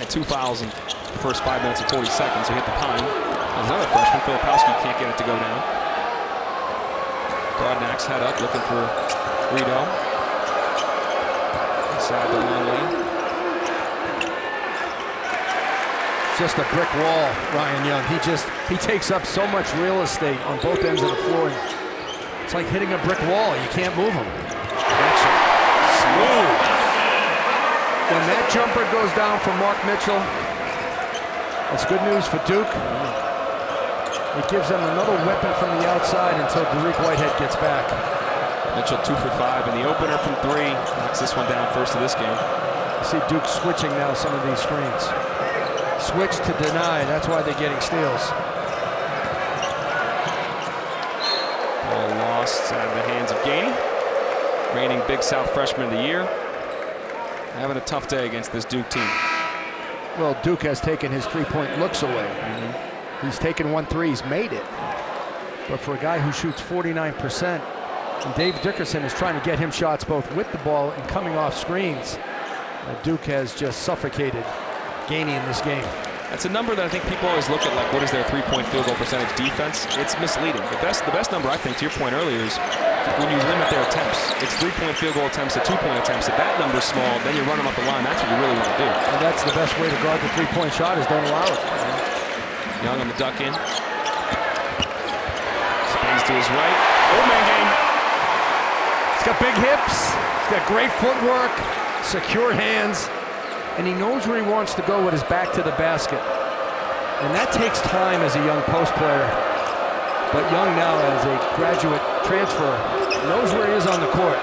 at 2 fouls in the first 5 minutes and 40 seconds. He hit the pine. There's another freshman, Filipowski, can't get it to go down. Broadnax head up, looking for Rito. Inside the long lane. Just a brick wall, Ryan Young. He takes up so much real estate on both ends of the floor. It's like hitting a brick wall. You can't move him. Action. Smooth. When that jumper goes down for Mark Mitchell, that's good news for Duke. It gives them another weapon from the outside until Dariq Whitehead gets back. Mitchell 2 for 5 in the opener from 3. Knocks this one down first of this game. You see Duke switching now some of these screens. Switch to deny, that's why they're getting steals. Ball lost out of the hands of Gainey. Reigning Big South freshman of the year. Having a tough day against this Duke team. Well, Duke has taken his three-point looks away. He's taken 1 3, he's made it. But for a guy who shoots 49%, and Dave Dickerson is trying to get him shots both with the ball and coming off screens, Duke has just suffocated Gainey in this game. That's a number that I think people always look at, like what is their three-point field goal percentage defense. It's misleading. The best number, I think, to your point earlier, is when you limit their attempts. It's three-point field goal attempts to two-point attempts. If that number's small, then you run them up the line. That's what you really want to do. And that's the best way to guard the three-point shot, is don't allow it. Young on the duck in. Spins to his right. Old man game. He's got big hips. He's got great footwork, secure hands, and he knows where he wants to go with his back to the basket. And that takes time as a young post player. But Young now, as a graduate transfer, knows where he is on the court.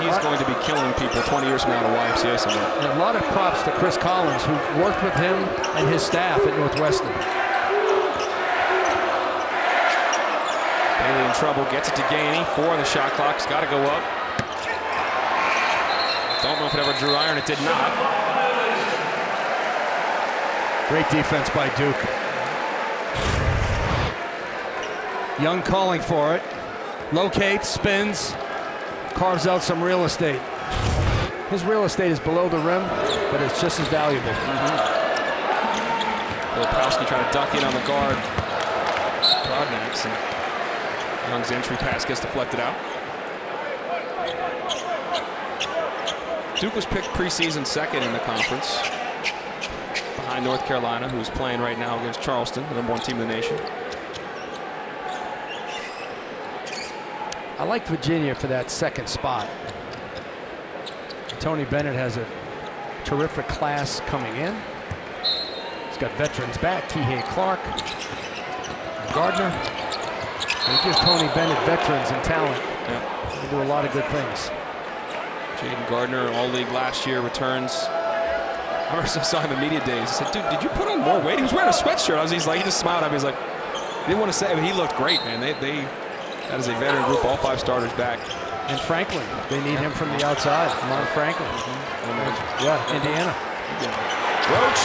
He's going to be killing people 20 years from now at YMCA somewhere. And a lot of props to Chris Collins, who worked with him and his staff at Northwestern. Bailey in trouble, gets it to Gainey. 4 on the shot clock, he's got to go up. Don't know if it ever drew iron, it did not. Great defense by Duke. Young calling for it. Locates, spins, carves out some real estate. His real estate is below the rim, but it's just as valuable. Lopowski trying to duck in on the guard. Broadnax, and Young's entry pass gets deflected out. Duke was picked preseason second in the conference, behind North Carolina, who's playing right now against Charleston, the #1 team in the nation. I like Virginia for that second spot. Tony Bennett has a terrific class coming in. He's got veterans back, Kihei Clark, Gardner. And he gives Tony Bennett veterans and talent. Yeah. They do a lot of good things. Jaden Gardner, all-league last year, returns. I remember I saw him in media days. He said, dude, did you put on more weight? He was wearing a sweatshirt. He just smiled at me. He's like, he didn't want to say it, but he looked great, man. That is a veteran group, all 5 starters back. And Franklin, they need him from the outside. Mark Franklin. Yeah, Indiana. Roach.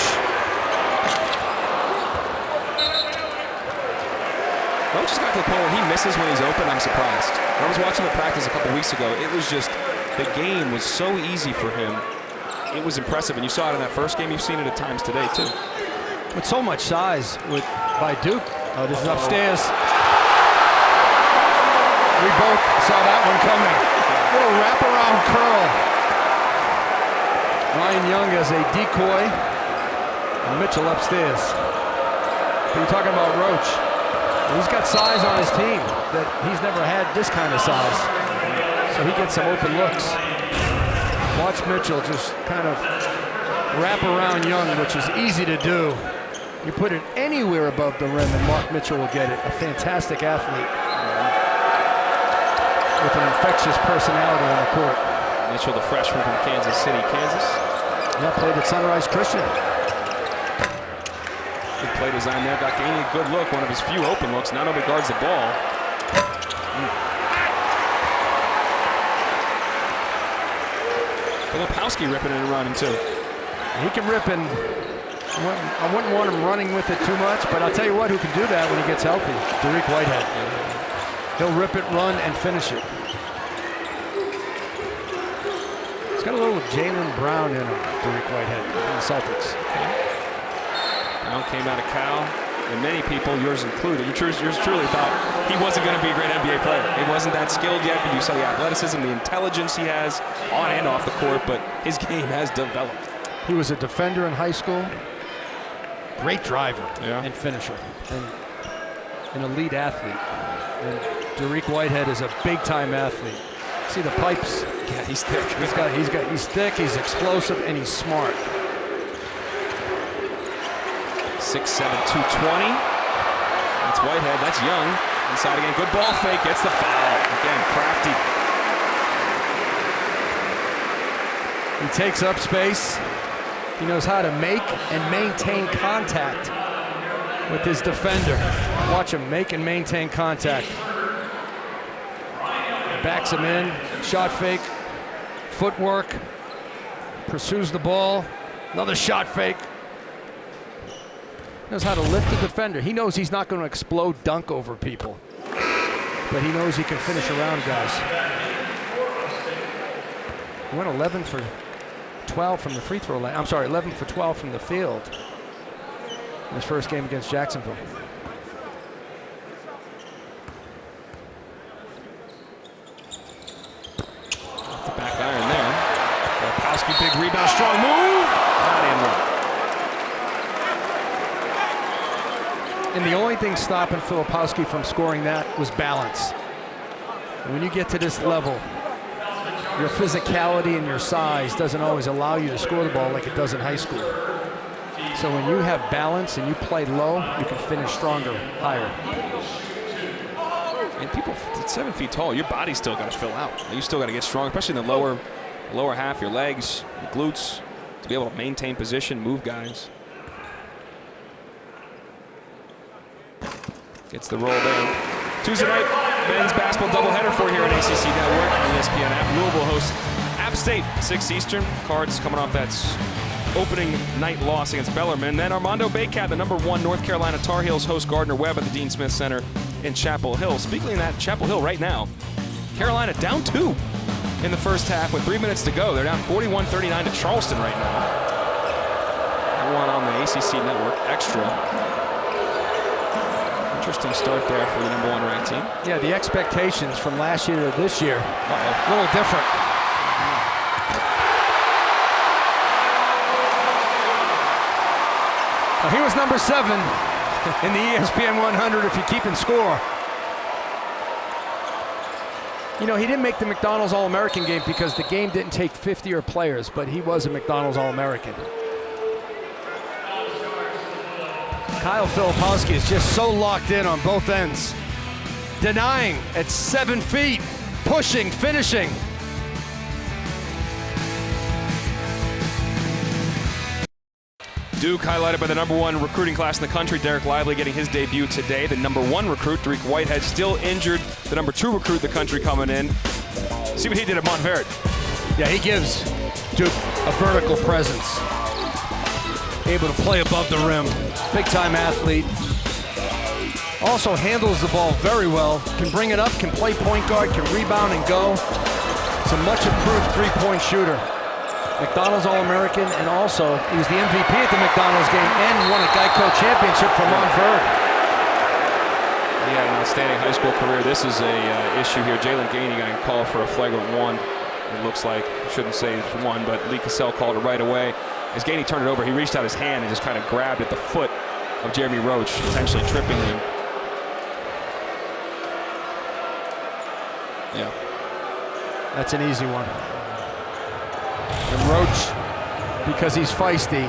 Roach has got to the point where he misses when he's open. I'm surprised. I was watching him practice a couple weeks ago. It was just, the game was so easy for him. It was impressive, and you saw it in that first game. You've seen it at times today, too. With so much size by Duke. Oh, this is upstairs. We both saw that one coming. Little wraparound curl. Ryan Young as a decoy. And Mitchell upstairs. But you're talking about Roach. He's got size on his team that he's never had this kind of size. So he gets some open looks. Watch Mitchell just kind of wrap around Young, which is easy to do. You put it anywhere above the rim and Mark Mitchell will get it. A fantastic athlete with an infectious personality on the court. Mitchell, the freshman from Kansas City, Kansas. Yeah, played at Sunrise Christian. Good play design there. Got Gainey a good look, one of his few open looks. Now nobody guards the ball. Lopowski ripping and running too. He can rip and I wouldn't want him running with it too much, but I'll tell you what, who can do that when he gets healthy? Dariq Whitehead. He'll rip it, run, and finish it. He's got a little Jaylen Brown in him, Dariq Whitehead, from the Celtics. Brown came out of Cal, and many people, yours included, yours truly thought he wasn't going to be a great NBA player. He wasn't that skilled yet, but you saw the athleticism, the intelligence he has on and off the court, but his game has developed. He was a defender in high school, great driver and finisher, and an elite athlete. And Dariq Whitehead is a big-time athlete. See the pipes? Yeah, he's thick. He's thick, he's explosive, and he's smart. 6'7", 220. That's Whitehead. That's Young. Inside again, good ball fake, gets the foul. Again, crafty. He takes up space. He knows how to make and maintain contact with his defender. Watch him make and maintain contact. Backs him in, shot fake, footwork, pursues the ball, another shot fake. Knows how to lift the defender. He knows he's not going to explode dunk over people, but he knows he can finish around guys. He went 11 for 12 from the free throw line. I'm sorry, 11 for 12 from the field in his first game against Jacksonville. Off the back iron there. Filipowski, big rebound, strong move. Not in. And the only thing stopping Filipowski from scoring that was balance. And when you get to this level, your physicality and your size doesn't always allow you to score the ball like it does in high school. So when you have balance and you play low, you can finish stronger, higher. And people at 7 feet tall, your body's still got to fill out. You still got to get strong, especially in the lower half, your legs, your glutes, to be able to maintain position, move guys. Gets the roll there. Tuesday night, men's basketball doubleheader for here on ACC Network and ESPN app. Louisville hosts App State, 6 Eastern. Cards coming off that opening night loss against Bellarmine. Then Armando Baycap, the #1 North Carolina Tar Heels, host Gardner Webb at the Dean Smith Center in Chapel Hill. Speaking of that, Chapel Hill right now, Carolina down 2 in the first half with 3 minutes to go. They're down 41-39 to Charleston right now. That one on the ACC Network Extra. Interesting start there for the #1 ranked team. Yeah, the expectations from last year to this year, a little different. Now, he was #7 in the ESPN 100 if you're keeping score. You know, he didn't make the McDonald's All-American game because the game didn't take 50 players, but he was a McDonald's All-American. Kyle Filipowski is just so locked in on both ends. Denying at 7 feet, pushing, finishing. Duke highlighted by the #1 recruiting class in the country, Derek Lively getting his debut today. The #1 recruit, Dariq Whitehead, still injured. The #2 recruit in the country coming in. See what he did at Montverde. Yeah, he gives Duke a vertical presence. Able to play above the rim. Big-time athlete. Also handles the ball very well. Can bring it up, can play point guard, can rebound and go. It's a much improved three-point shooter. McDonald's All-American, and also he was the MVP at the McDonald's game and won a Geico championship for Montverde. He had an outstanding high school career. This is a issue here. Jalen Gainey got called for a flagrant 1. It looks like, I shouldn't say it's 1, but Lee Cassell called it right away. As Gainey turned it over, he reached out his hand and just kind of grabbed at the foot of Jeremy Roach, potentially tripping him. Yeah. That's an easy one. And Roach, because he's feisty,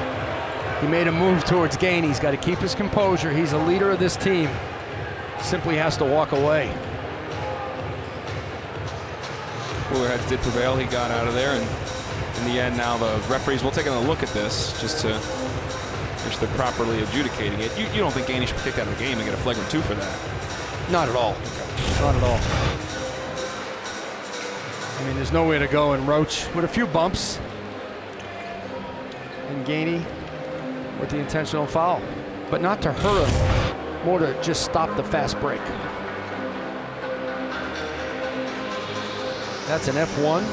he made a move towards Gainey. He's got to keep his composure. He's a leader of this team. Simply has to walk away. Cooler heads did prevail. He got out of there, and in the end, now the referees will take a look at this just to make sure they're properly adjudicating it. You don't think Gainey should be kicked out of the game and get a flagrant 2 for that? Not at all. Not at all. I mean, there's nowhere to go, and Roach with a few bumps. And Gainey with the intentional foul. But not to hurt him, more to just stop the fast break. That's an F1.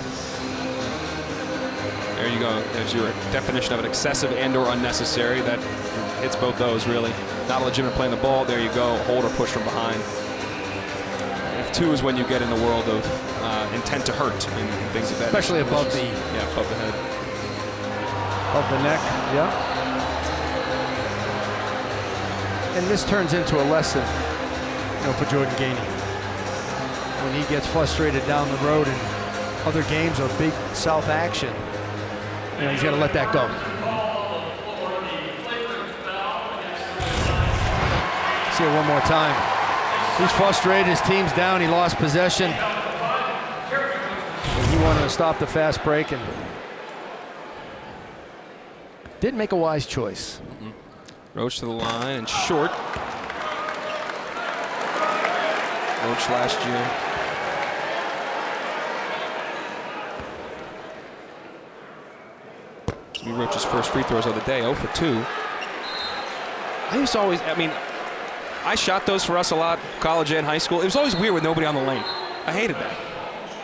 There you go. There's your definition of an excessive and/or unnecessary. That hits both those, really. Not a legitimate play in the ball. There you go. Hold or push from behind. F2 is when you get in the world of intent to hurt and things like that. Especially above the... Yeah, above the head. Above the neck, yeah. And this turns into a lesson, for Jordan Gainey. When he gets frustrated down the road in other games or big South action, he's got to let that go. See it one more time. He's frustrated. His team's down. He lost possession. And he wanted to stop the fast break and didn't make a wise choice. Roach to the line and short. Roach last year. This will be Roach's first free throws of the day, 0 for 2. I used to always, I shot those for us a lot, college and high school. It was always weird with nobody on the lane. I hated that.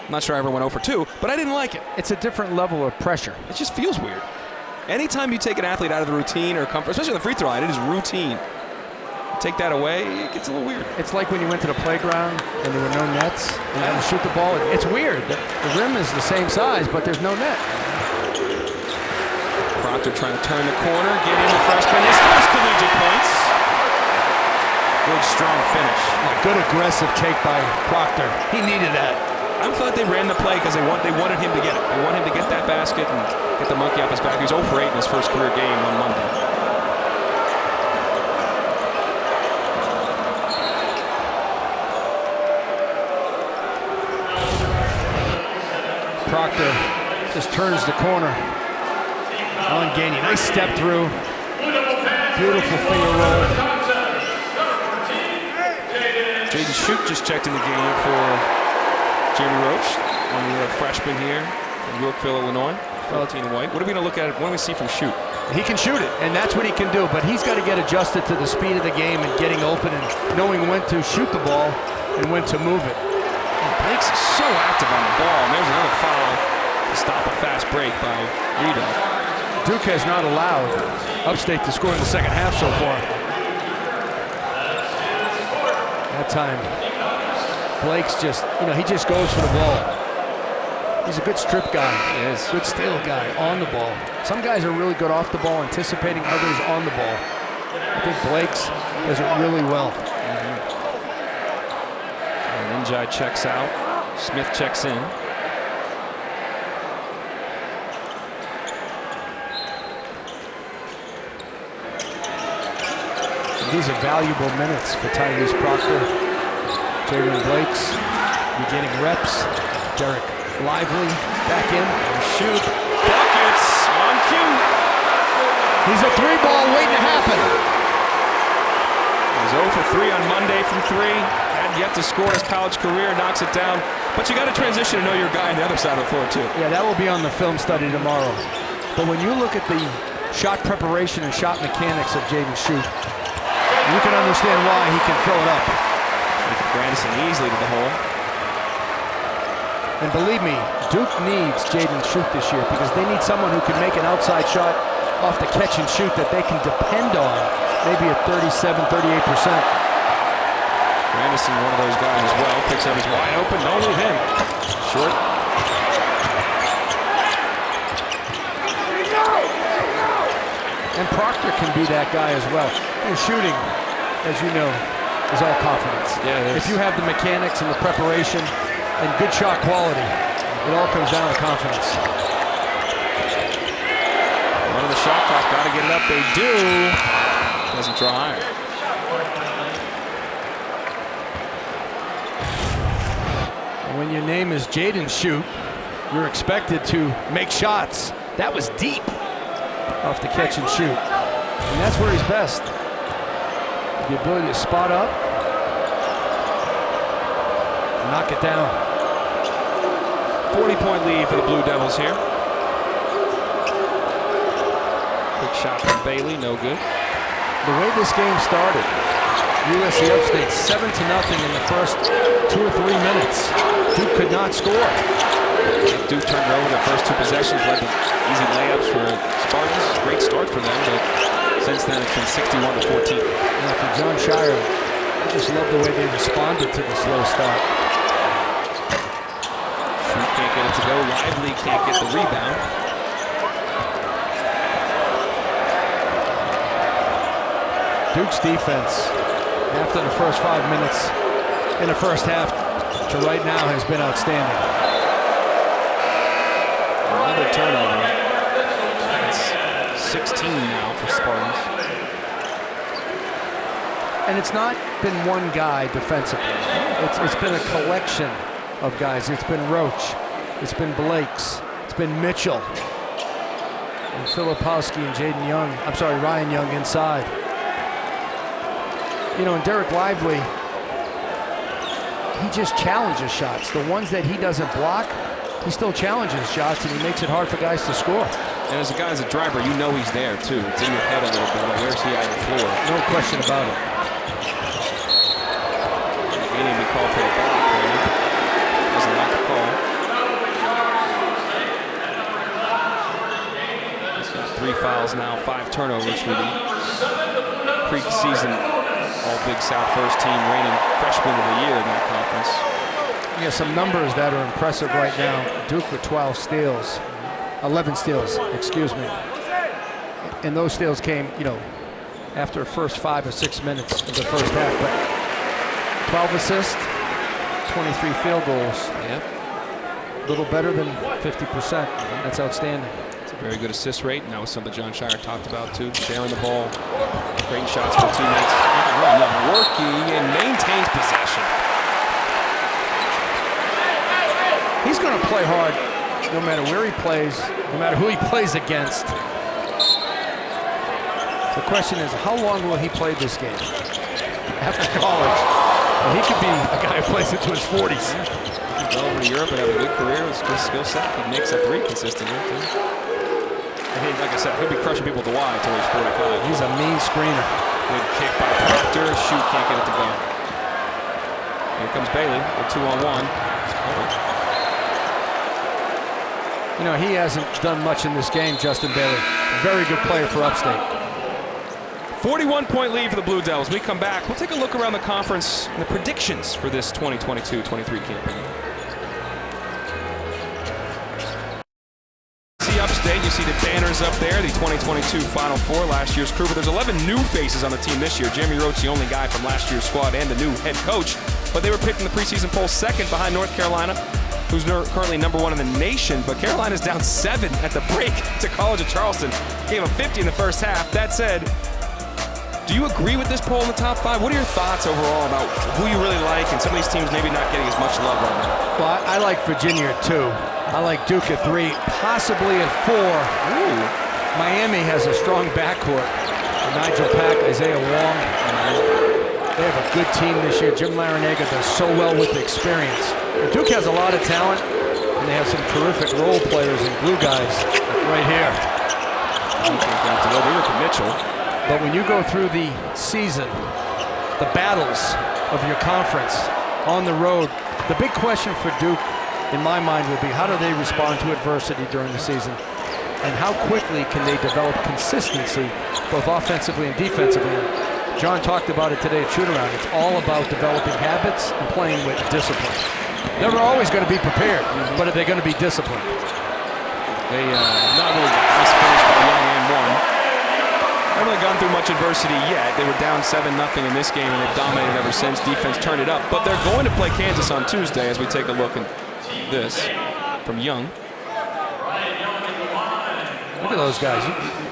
I'm not sure I ever went 0 for 2, but I didn't like it. It's a different level of pressure. It just feels weird. Anytime you take an athlete out of the routine or comfort, especially on the free throw line, it is routine. Take that away, it gets a little weird. It's like when you went to the playground and there were no nets and you had to shoot the ball. It's weird. The rim is the same size, but there's no net. Proctor trying to turn the corner, get in the freshman. His first collegiate points. Good, strong finish. Good aggressive take by Proctor. He needed that. I thought they ran the play because they wanted him to get it. They want him to get that basket and get the monkey off his back. He was 0 for 8 in his first career game on Monday. Proctor just turns the corner on Gainey. Nice step through. Beautiful finger roll. Jaden Shute just checked in the game for Jamie Roach, one of the freshmen here from Yorkville, Illinois. 14 white. What are we going to look at? What do we see from Shute? He can shoot it, and that's what he can do, but he's got to get adjusted to the speed of the game and getting open and knowing when to shoot the ball and when to move it. Blake's so active on the ball, and there's another foul to stop a fast break by Rito. Duke has not allowed Upstate to score in the second half so far. That time, Blake's just, he just goes for the ball. He's a good strip guy. He is. Good steal guy on the ball. Some guys are really good off the ball, anticipating others on the ball. I think Blake's does it really well. And Njai checks out. Smith checks in. These are valuable minutes for Tyrese Proctor. Jalen Blake's beginning reps. Derek Lively back in. Shoot. Buckets on cue. He's a three ball waiting to happen. He's 0 for 3 on Monday from 3. Had yet to score his college career, knocks it down. But you got to transition to know your guy on the other side of the floor, too. Yeah, that will be on the film study tomorrow. But when you look at the shot preparation and shot mechanics of Jaden Shute, you can understand why he can fill it up. Grandison easily to the hole. And believe me, Duke needs Jaden Shute this year because they need someone who can make an outside shot off the catch and shoot that they can depend on, maybe at 37, 38%. Grandison, one of those guys as well, picks up his wide open, don't leave him. Short. And Proctor can be that guy as well. And shooting, as you know, is all confidence. Yeah, if you have the mechanics and the preparation and good shot quality, it all comes down to confidence. One of the shot clock, got to get it up. They do. Doesn't draw higher. And when your name is Jaden Shute, you're expected to make shots. That was deep off the catch and shoot. And that's where he's best. The ability to spot up, knock it down. 40-point lead for the Blue Devils here. Quick shot from Bailey, no good. The way this game started, USC Upstate 7-0 in the first 2 or 3 minutes. Duke could not score. Duke turned over the first 2 possessions, led to easy layups for Spartans. Great start for them, but since then it's been 61-14. Yeah, for John Shire, I just love the way they responded to the slow start. Shute can't get it to go. Lively can't get the rebound. Duke's defense, after the first 5 minutes in the first half to right now, has been outstanding. Another turnover. It's 16 now for Spartans. And it's not been one guy defensively. It's been a collection of guys. It's been Roach. It's been Blakes. It's been Mitchell. And Filipowski and Ryan Young inside. You know, and Derek Lively, he just challenges shots. The ones that he doesn't block, he still challenges shots, and he makes it hard for guys to score. And as a guy, as a driver, you know he's there, too. It's in your head a little bit. Like, where's he on the floor? No question about it. He didn't be called for the block, really. Doesn't like the call. He's got 3 fouls now, 5 turnovers for the preseason All-Big South first team reigning freshman of the year in that conference. Yeah, some numbers that are impressive right now. Duke with 11 steals, excuse me. And those steals came, you know, after the first 5 or 6 minutes of the first half. But 12 assists, 23 field goals. Yep. A little better than 50%. That's outstanding. It's a very good assist rate. And that was something John Shire talked about, too. Sharing the ball. Great shots for teammates. Working and maintains possession. He's going to play hard no matter where he plays, no matter who he plays against. The question is, how long will he play this game? After college, well, he could be a guy who plays into his 40s. He could go over to Europe and have a good career with good skill set. He makes a 3 consistently, too. And he, like I said, he'll be crushing people at the Y until he's 45. He's a mean screener. Good kick by Proctor. Shoot, can't get it to go. Here comes Bailey with 2-on-1. You know, he hasn't done much in this game, Justin Bailey. Very good player for Upstate. 41-point lead for the Blue Devils. We come back. We'll take a look around the conference and the predictions for this 2022-23 campaign. USC Upstate, you see the banners up there, the 2022 Final Four, last year's crew. But there's 11 new faces on the team this year. Jeremy Roach, the only guy from last year's squad and the new head coach. But they were picked in the preseason poll second behind North Carolina, who's currently #1 in the nation. But Carolina's down 7 at the break to College of Charleston. Gave them 50 in the first half. That said, do you agree with this poll in the top 5? What are your thoughts overall about who you really like and some of these teams maybe not getting as much love right now? Well, I like Virginia at 2. I like Duke at 3, possibly at 4. Ooh. Miami has a strong backcourt. Nigel Pack, Isaiah Wong. They have a good team this year. Jim Larinaga does so well with the experience. Duke has a lot of talent, and they have some terrific role players and glue guys right here. Mitchell. But when you go through the season, the battles of your conference on the road, the big question for Duke, in my mind, will be how do they respond to adversity during the season, and how quickly can they develop consistency, both offensively and defensively. And John talked about it today at shoot-around. It's all about developing habits and playing with discipline. They're always going to be prepared, but are they going to be disciplined? They not really just finished by Young and 1. Haven't really gone through much adversity yet. They were down 7-0 in this game, and they've dominated ever since. Defense turned it up. But they're going to play Kansas on Tuesday as we take a look at this from Young. Look at those guys.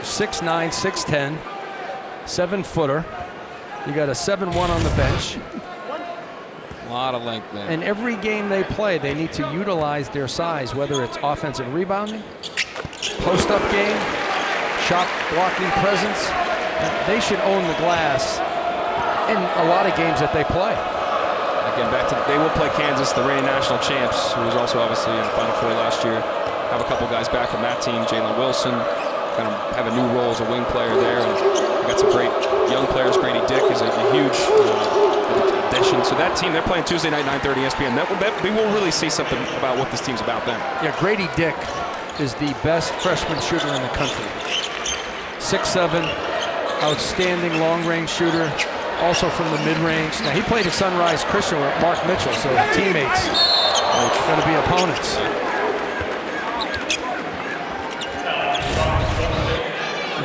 6'9", 6'10", 7-footer. You got a 7'1" on the bench. A lot of length there. And every game they play, they need to utilize their size, whether it's offensive rebounding, post-up game, shot blocking presence. They should own the glass in a lot of games that they play. Again, they will play Kansas, the reigning national champs, who was also obviously in the Final Four last year. Have a couple guys back from that team. Jalen Wilson, kind of have a new role as a wing player there. And got some great young players. Grady Dick is a huge addition. So that team, they're playing Tuesday night, 9:30 ESPN. We will really see something about what this team's about then. Yeah, Grady Dick is the best freshman shooter in the country. 6'7", outstanding long-range shooter, also from the mid-range. Now, he played at Sunrise Christian with Mark Mitchell, so teammates are going to be opponents.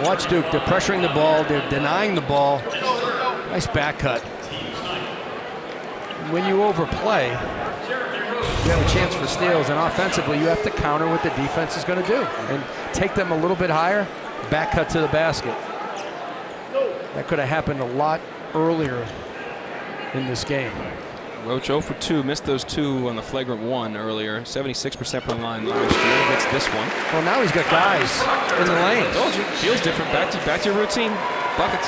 Watch Duke, they're pressuring the ball, they're denying the ball. Nice back cut. When you overplay, you have a chance for steals, and offensively, you have to counter what the defense is going to do and take them a little bit higher, back cut to the basket. That could have happened a lot earlier in this game. Roach 0 for 2, missed those 2 on the flagrant 1 earlier. 76% from the line last year. Gets this one. Well, now he's got guys in the lane. Told you, feels different. Back to your routine. Buckets.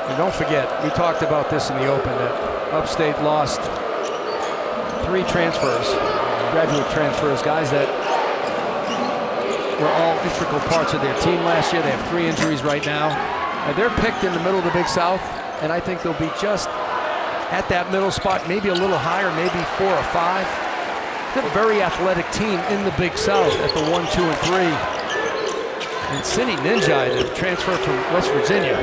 And don't forget, we talked about this in the Open, that Upstate lost 3 transfers, graduate transfers, guys that were all integral parts of their team last year. They have 3 injuries right now. They're picked in the middle of the Big South, and I think they'll be just at that middle spot, maybe a little higher, maybe 4 or 5. They're a very athletic team in the Big South at the 1, 2, and 3. And Cindy Ninjai, the transfer from West Virginia,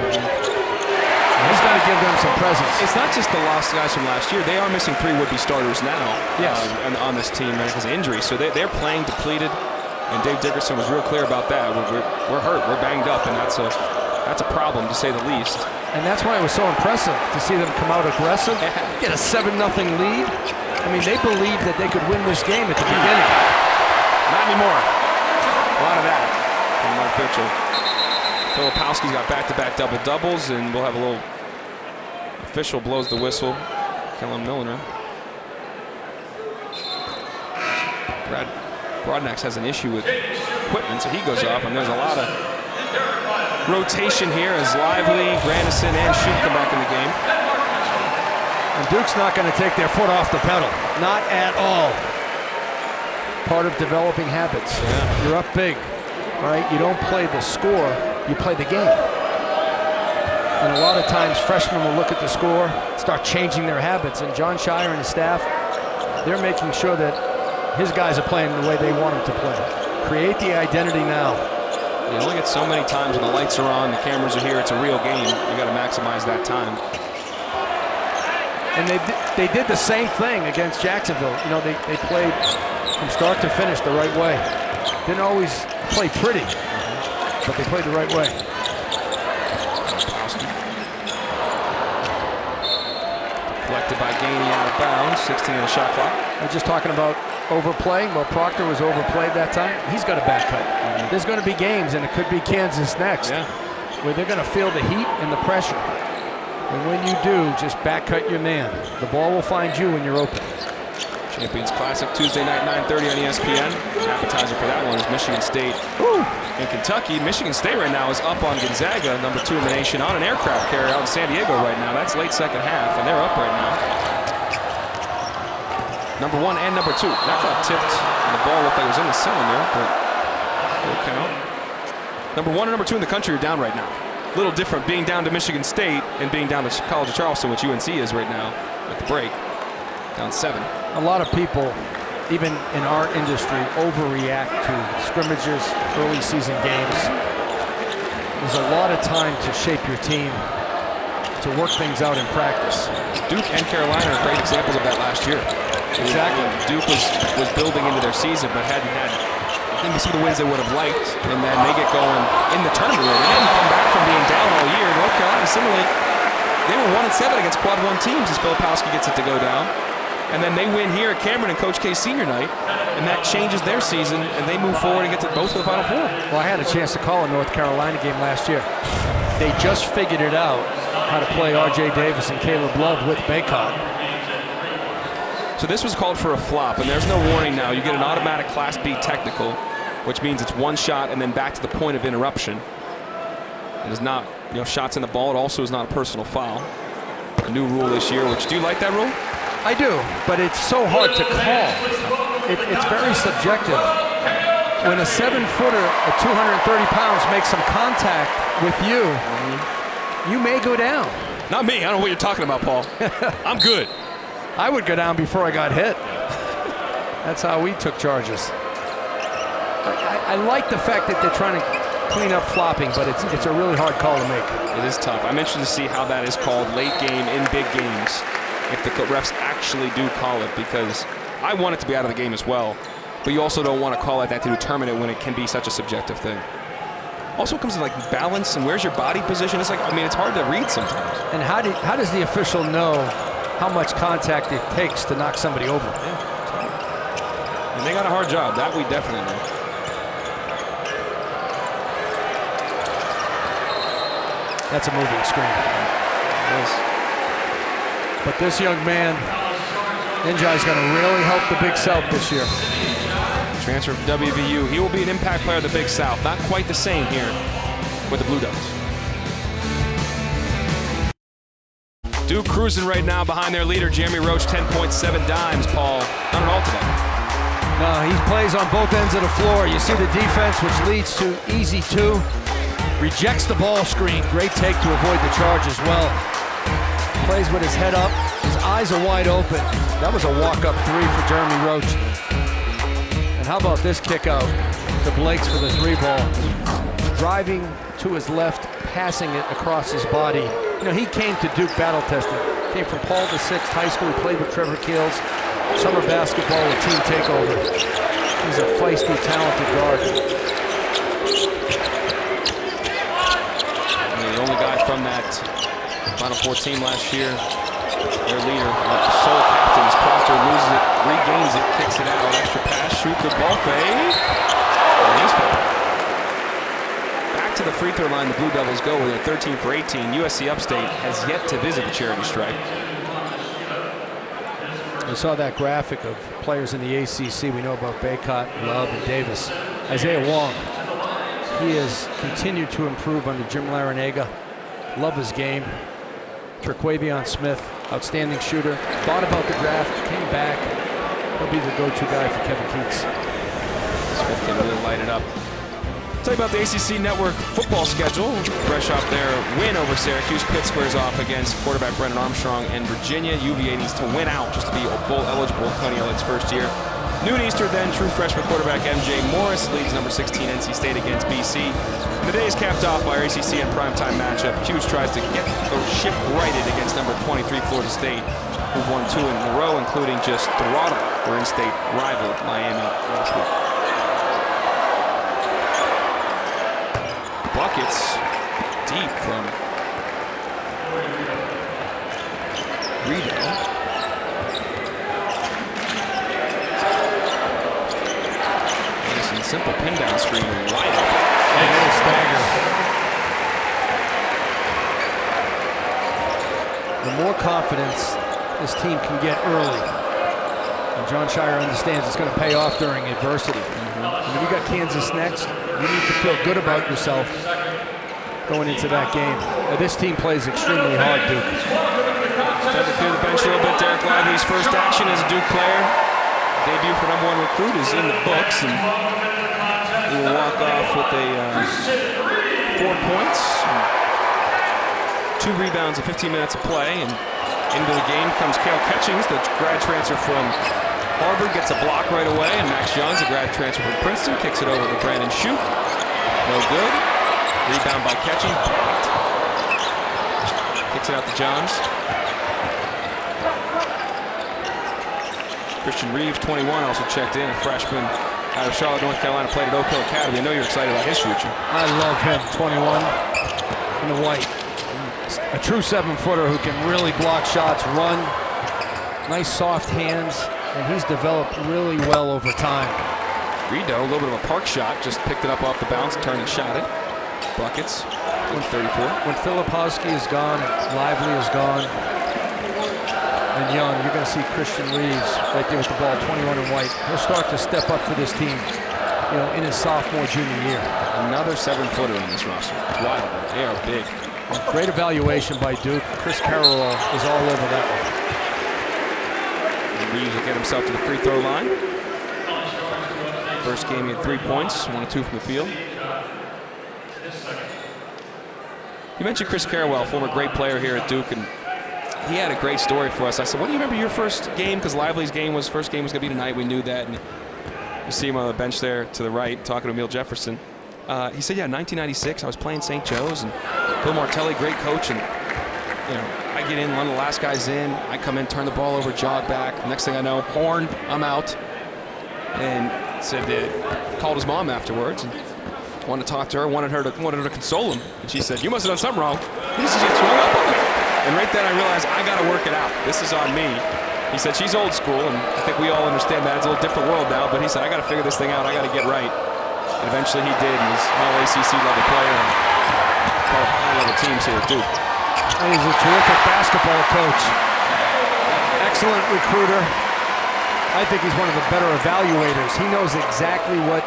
he's got to give them some presence. It's not just the lost guys from last year. They are missing 3 would-be starters now. Yes. On this team because of injury. So they're playing depleted, and Dave Dickerson was real clear about that. We're hurt, we're banged up, and that's a problem to say the least. And that's why it was so impressive to see them come out aggressive, get a 7-0 lead. I mean, they believed that they could win this game at the beginning. Not anymore. A lot of that from Mark Mitchell. Filipowski's got back-to-back double-doubles, and we'll have a little official blows the whistle. Kellen Milner. Brad Broadnax has an issue with equipment, so he goes off, and there's a lot of rotation here as Lively, Grandison, and Shute come back in the game. And Duke's not going to take their foot off the pedal. Not at all. Part of developing habits. Yeah. You're up big, right? You don't play the score, you play the game. And a lot of times freshmen will look at the score, start changing their habits, and John Shire and his staff, they're making sure that his guys are playing the way they want them to play. Create the identity now. You only get so many times when the lights are on, the cameras are here, it's a real game. You got to maximize that time. And they did the same thing against Jacksonville. You know, they played from start to finish the right way. Didn't always play pretty, but they played the right way. Deflected by Gainey out of bounds, 16 on the shot clock. We're just talking about overplaying. Well, Proctor was overplayed that time. He's got a back cut. There's going to be games, and it could be Kansas next, where they're going to feel the heat and the pressure. And when you do, just back cut your man. The ball will find you when you're open. Champions Classic Tuesday night, 9:30 on ESPN. Appetizer for that one is Michigan State and Kentucky. Michigan State right now is up on Gonzaga, number 2 in the nation, on an aircraft carrier out in San Diego right now. That's late second half, and they're up right now. Number 1 and number 2. That got tipped, and the ball looked like it was in the cylinder, but it'll count. Number 1 and number 2 in the country are down right now. A little different being down to Michigan State and being down to College of Charleston, which UNC is right now at the break. Down 7. A lot of people, even in our industry, overreact to scrimmages, early season games. There's a lot of time to shape your team, to work things out in practice. Duke and Carolina are great examples of that last year. Exactly. Duke was building into their season, but hadn't had maybe some of the wins they would have liked, and then they get going in the tournament. They didn't come back from being down all year. North Carolina, similarly, they were 1-7 against quad 1 teams as Filipowski gets it to go down. And then they win here at Cameron and Coach K's senior night, and that changes their season, and they move forward and get to both of the Final Four. Well, I had a chance to call a North Carolina game last year. They just figured it out, how to play R.J. Davis and Caleb Love with Baycott. So this was called for a flop, and there's no warning now. You get an automatic Class B technical, which means it's one shot and then back to the point of interruption. It is not, shots in the ball. It also is not a personal foul. A new rule this year, which, do you like that rule? I do, but it's so hard to call. It's very subjective. When a 7-footer at 230 pounds makes some contact with you, you may go down. Not me. I don't know what you're talking about, Paul. I'm good. I would go down before I got hit. That's how we took charges. I like the fact that they're trying to clean up flopping, but it's a really hard call to make. It is tough. I'm interested to see how that is called late game in big games, if the refs actually do call it, because I want it to be out of the game as well, but you also don't want to call it that to determine it when it can be such a subjective thing. Also comes to like balance and where's your body position. It's like, I mean, it's hard to read sometimes. And how does the official know how much contact it takes to knock somebody over? Yeah. And they got a hard job. That we definitely know. That's a moving screen. But this young man, Ninja, is going to really help the Big South this year. Transfer from WVU. He will be an impact player of the Big South. Not quite the same here with the Blue Devils. Duke cruising right now behind their leader, Jeremy Roach, 10.7 dimes, Paul. Not at all today. No, he plays on both ends of the floor. You see the defense, which leads to easy two. Rejects the ball screen. Great take to avoid the charge as well. Plays with his head up. His eyes are wide open. That was a walk-up three for Jeremy Roach. And how about this kick out to Blake's for the three ball? Driving to his left, passing it across his body. You know, he came to Duke battle testing. Came from Paul VI High School. He played with Trevor Keels. Summer basketball, a team takeover. He's a feisty, talented guard. The only guy from that Final Four team last year, their leader, sole captain, Proctor loses it, regains it, kicks it out, extra pass, shoot, good ball fade, and he's fouled. Back to the free throw line, the Blue Devils go with a 13 for 18. USC Upstate has yet to visit the charity stripe. We saw that graphic of players in the ACC. We know about Baycott, Love, and Davis. Isaiah Wong, he has continued to improve under Jim Larinaga. Love his game. Terquavion Smith, outstanding shooter. Thought about the draft, came back. He'll be the go-to guy for Kevin Keats. Smith can really light it up. Tell you about the ACC Network football schedule. Fresh off their win over Syracuse, Pitt squares off against quarterback Brennan Armstrong and Virginia. UVA needs to win out just to be bowl eligible. Tony Ellitt's first year. Noon Eastern then, true freshman quarterback MJ Morris leads number 16 NC State against BC. The day is capped off by our ACC and primetime matchup. Hughes tries to get the ship righted against number 23 Florida State, who've won 2 in a row, including just throttle their in-state rival Miami last week. Buckets deep from Reed. Simple pin down screen, wide open. And a stagger. The more confidence this team can get early, and John Shire understands it's going to pay off during adversity. When you got Kansas next, you need to feel good about yourself going into that game. Now, this team plays extremely hard, Duke. Time to clear the bench a little bit. Derek Lively's first action as a Duke player. Debut for #1 recruit is in the books, and he will walk off with a 4 points, 2 rebounds in 15 minutes of play, and into the game comes Cale Catchings, the grad transfer from Harvard, gets a block right away, and Max Jones, a grad transfer from Princeton, kicks it over to Brandon Shute. No good. Rebound by Catchings. Kicks it out to Johns. Christian Reeves, 21, also checked in, a freshman out of Charlotte, North Carolina, played at Oak Hill Academy. I know you're excited about his future. I love him, 21, in the white. A true 7-footer who can really block shots, run, nice soft hands, and he's developed really well over time. Rideau, a little bit of a park shot, just picked it up off the bounce, turned and shot it. Buckets, 34. When Filipowski is gone, Lively is gone, and Young, you're going to see Christian Reeves right there with the ball, 21 in white. He'll start to step up for this team, you know, in his sophomore, junior year. Another 7-footer in this roster. It's wild. They are big. Great evaluation by Duke. Chris Carroll is all over that one. And Reeves will get himself to the free throw line. First game, he had 3 points, 1 of 2 from the field. You mentioned Chris Carroll, former great player here at Duke, and he had a great story for us. I said, what do you remember your first game? Because Lively's first game was going to be tonight. We knew that. And you see him on the bench there to the right, talking to Emil Jefferson. He said, yeah, 1996, I was playing St. Joe's, and Bill Martelli, great coach, and you know, I get in, one of the last guys in, I come in, turn the ball over, jog back. Next thing I know, horn, I'm out. And said called his mom afterwards. And wanted to talk to her, wanted her to console him. And she said, "You must have done something wrong." He said, "She hung up on me." And right then I realized I got to work it out. This is on me. He said, "She's old school," and I think we all understand that. It's a little different world now, but he said, "I got to figure this thing out. I got to get right." And eventually he did, and he's an all-ACC level player and part of high-level teams here at Duke. And he's a terrific basketball coach. Excellent recruiter. I think he's one of the better evaluators. He knows exactly what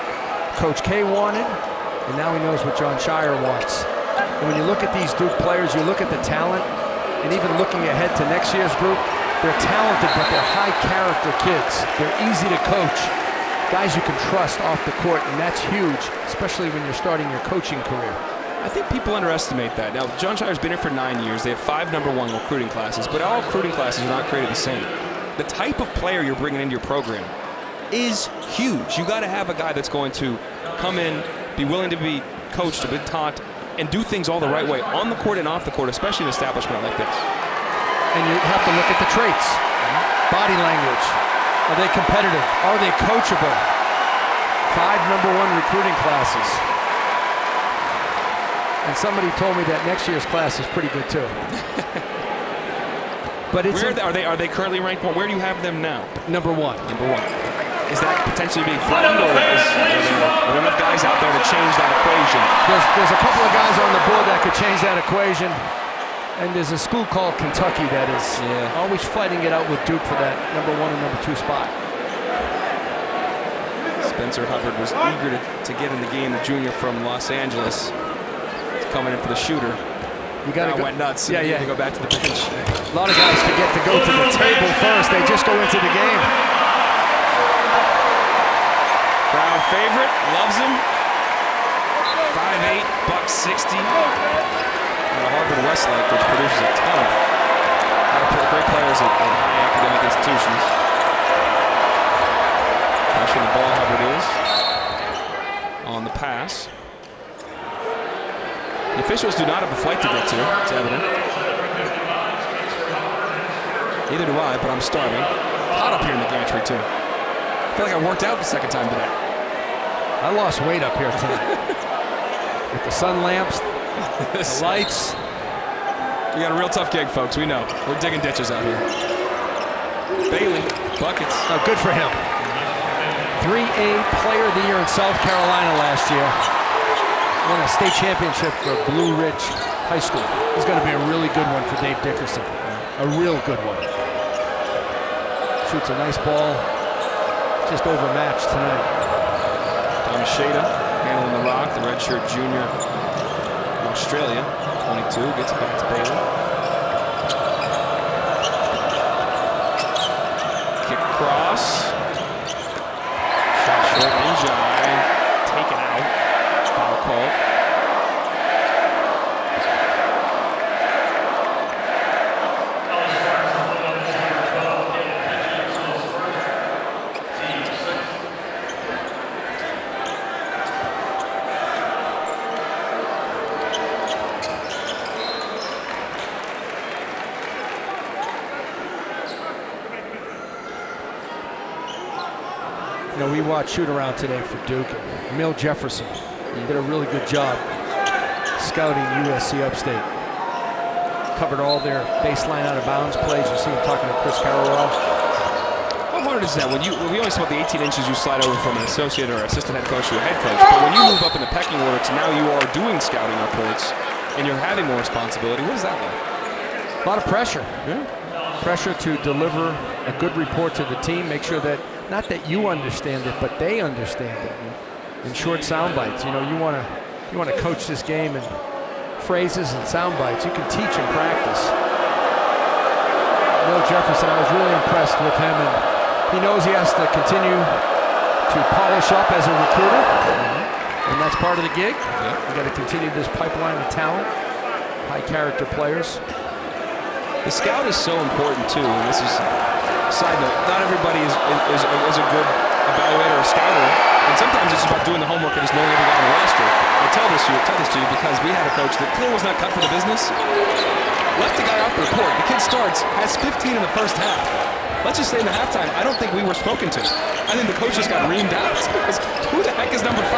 Coach K wanted, and now he knows what Jon Scheyer wants. And when you look at these Duke players, you look at the talent, and even looking ahead to next year's group, they're talented, but they're high-character kids. They're easy to coach. Guys you can trust off the court, and that's huge, especially when you're starting your coaching career. I think people underestimate that. Now, Jon Scheyer's been here for 9 years. They have 5 #1 recruiting classes, but all recruiting classes are not created the same. The type of player you're bringing into your program is huge. You got to have a guy that's going to come in, be willing to be coached, to be taught, and do things all the right way on the court and off the court, especially in an establishment like this. And you have to look at the traits. Body language. Are they competitive? Are they coachable? 5 #1 recruiting classes. And somebody told me that next year's class is pretty good too. But it's are they currently ranked? Where do you have them now? #1. #1. Is that potentially being threatened, or are there enough guys out there to change that equation? There's a couple of guys on the board that could change that equation. And there's a school called Kentucky that is always fighting it out with Duke for that #1 and #2 spot. Spencer Hubbard was eager to get in the game, the junior from Los Angeles. He's coming in for the shooter. You got to go. Went nuts. Yeah. To go back to the bench. A lot of guys forget to go to the table first. They just go into the game. Crowd favorite, loves him. 5'8", $160. Harvard Westlake, which produces a ton of great players at high academic institutions. Pressure the ball, Hubbard is on the pass. The officials do not have a flight to get to, it's evident. Neither do I, but I'm starving. Hot up here in the gantry, too. I feel like I worked out the second time today. I lost weight up here tonight. With the sun lamps, the lights. We got a real tough gig, folks. We know. We're digging ditches out here. Bailey, buckets. Oh, good for him. 3A Player of the Year in South Carolina last year. Won a state championship for Blue Ridge High School. He's going to be a really good one for Dave Dickerson. A real good one. Shoots a nice ball. Just overmatched tonight. Thomas Shada handling the rock, the redshirt junior from Australia. 22, gets it back to Bailey. Kick cross. Shot short, Njai. Taken out. Foul call. You know, we watched shoot-around today for Duke. Emil Jefferson did a really good job scouting USC Upstate. Covered all their baseline out-of-bounds plays. You see him talking to Chris Carroll. How hard is that? We always saw the 18 inches you slide over from an associate or assistant head coach to a head coach, but when you move up in the pecking order to now you are doing scouting reports and you're having more responsibility, what is that like? A lot of pressure. Yeah. Pressure to deliver a good report to the team, make sure that, not that you understand it, but they understand it. In short sound bites, you know, you want to coach this game in phrases and sound bites. You can teach and practice. Will Jefferson, I was really impressed with him, and he knows he has to continue to polish up as a recruiter, and that's part of the gig. You got to continue this pipeline of talent, high character players. The scout is so important too, and this is a side note. Not everybody is a good evaluator or scouter, and sometimes it's about doing the homework and just knowing every guy on the roster. I tell this to you because we had a coach that clearly was not cut for the business. Left the guy off the court. The kid starts, has 15 in the first half. Let's just say in the halftime, I don't think we were spoken to. I think the coach just got reamed out. Who the heck is number 5?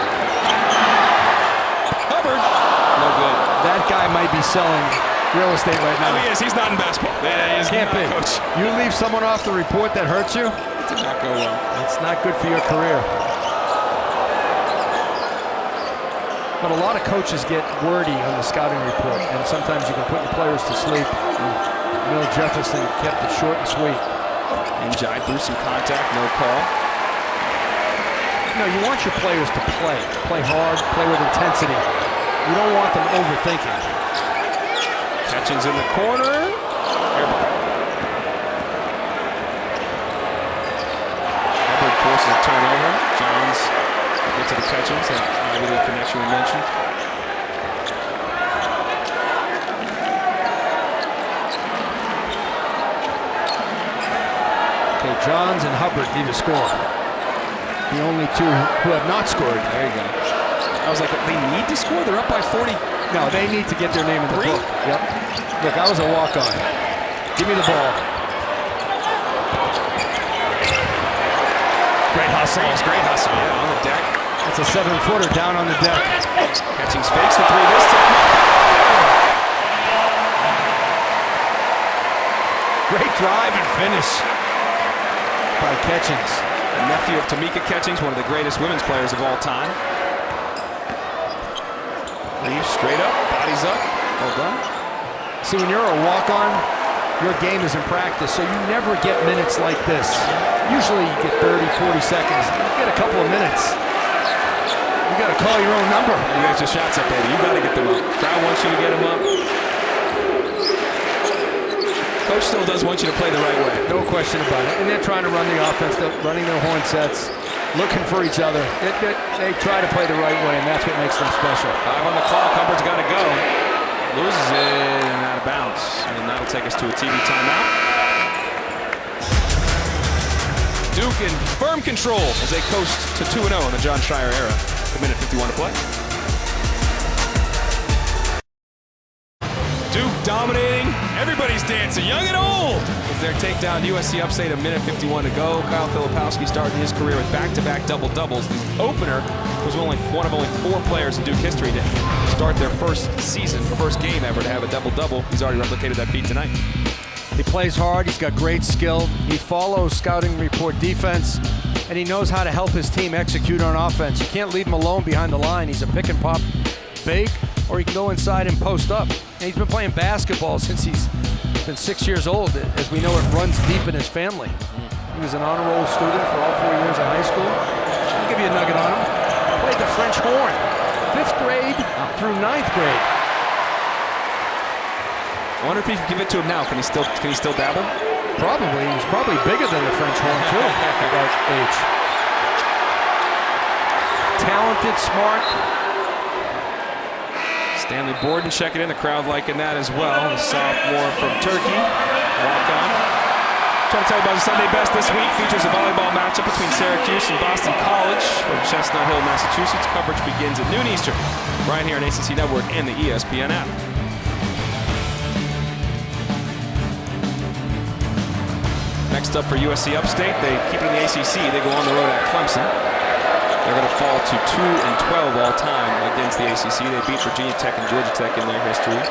Hubbard. No good. That guy might be selling real estate right now. Oh, he is. He's not in basketball. He is Can't not, be. Coach. You leave someone off the report that hurts you, It did not go well. it's not good for your career. But a lot of coaches get wordy on the scouting report, and sometimes you can put your players to sleep. Will Jefferson kept it short and sweet. And Jai threw some contact, no call. No, you want your players to play hard, play with intensity. You don't want them overthinking. Catchings in the corner. Airball. Hubbard forces a turnover. Johns gets to the Catchings. Maybe the connection we mentioned. Okay, Johns and Hubbard need to score. The only two who have not scored. There you go. I was like, they need to score? They're up by 40. No, they need to get their name in the Three? book. Yep. Look, I was a walk-on. Give me the ball. Great hustle. Great hustle. Yeah, on the deck. That's a 7-footer down on the deck. Catchings fakes the three this time. Great drive and finish by Catchings. The nephew of Tamika Catchings, one of the greatest women's players of all time. Leaves straight up, bodies up. Well done. See, when you're a walk-on, your game is in practice, so you never get minutes like this. Usually you get 30, 40 seconds. You get a couple of minutes. You got to call your own number. You got your shots up, baby. You got to get them up. Crowd wants you to get them up. Coach still does want you to play the right way. No question about it. And they're trying to run the offense. They're running their horn sets, looking for each other. They try to play the right way, and that's what makes them special. 5 on the clock. Hubbard's got to go. Loses it and out of bounds. And that'll take us to a TV timeout. Duke in firm control as they coast to 2-0 in the Jon Scheyer era. A minute 51 to play. Duke dominating. Everybody's dancing, young and old, as their takedown USC Upstate. A minute 51 to go. Kyle Filipowski started his career with back-to-back double-doubles. The opener was one of only 4 players in Duke history to start their first game ever to have a double-double. He's already replicated that feat tonight. He plays hard. He's got great skill. He follows scouting report defense, and he knows how to help his team execute on offense. You can't leave him alone behind the line. He's a pick and pop big, or he can go inside and post up. And he's been playing basketball since he's been 6 years old. As we know, it runs deep in his family. He was an honor roll student for all 4 years in high school. I'll give you a nugget on him. Played the French horn, 5th grade through 9th grade. I wonder if he can give it to him now. Can he still dabble? Probably. He's probably bigger than the French horn, too, at that age. Talented, smart. Stanley Borden checking in. The crowd liking that as well. The sophomore from Turkey. Walk on. Trying to tell you about the Sunday Best this week. Features a volleyball matchup between Syracuse and Boston College from Chestnut Hill, Massachusetts. Coverage begins at noon Eastern. Right here on ACC Network and the ESPN app. Next up for USC Upstate, they keep it in the ACC. They go on the road at Clemson. They're going to fall to 2-12 all time against the ACC. They beat Virginia Tech and Georgia Tech in their history.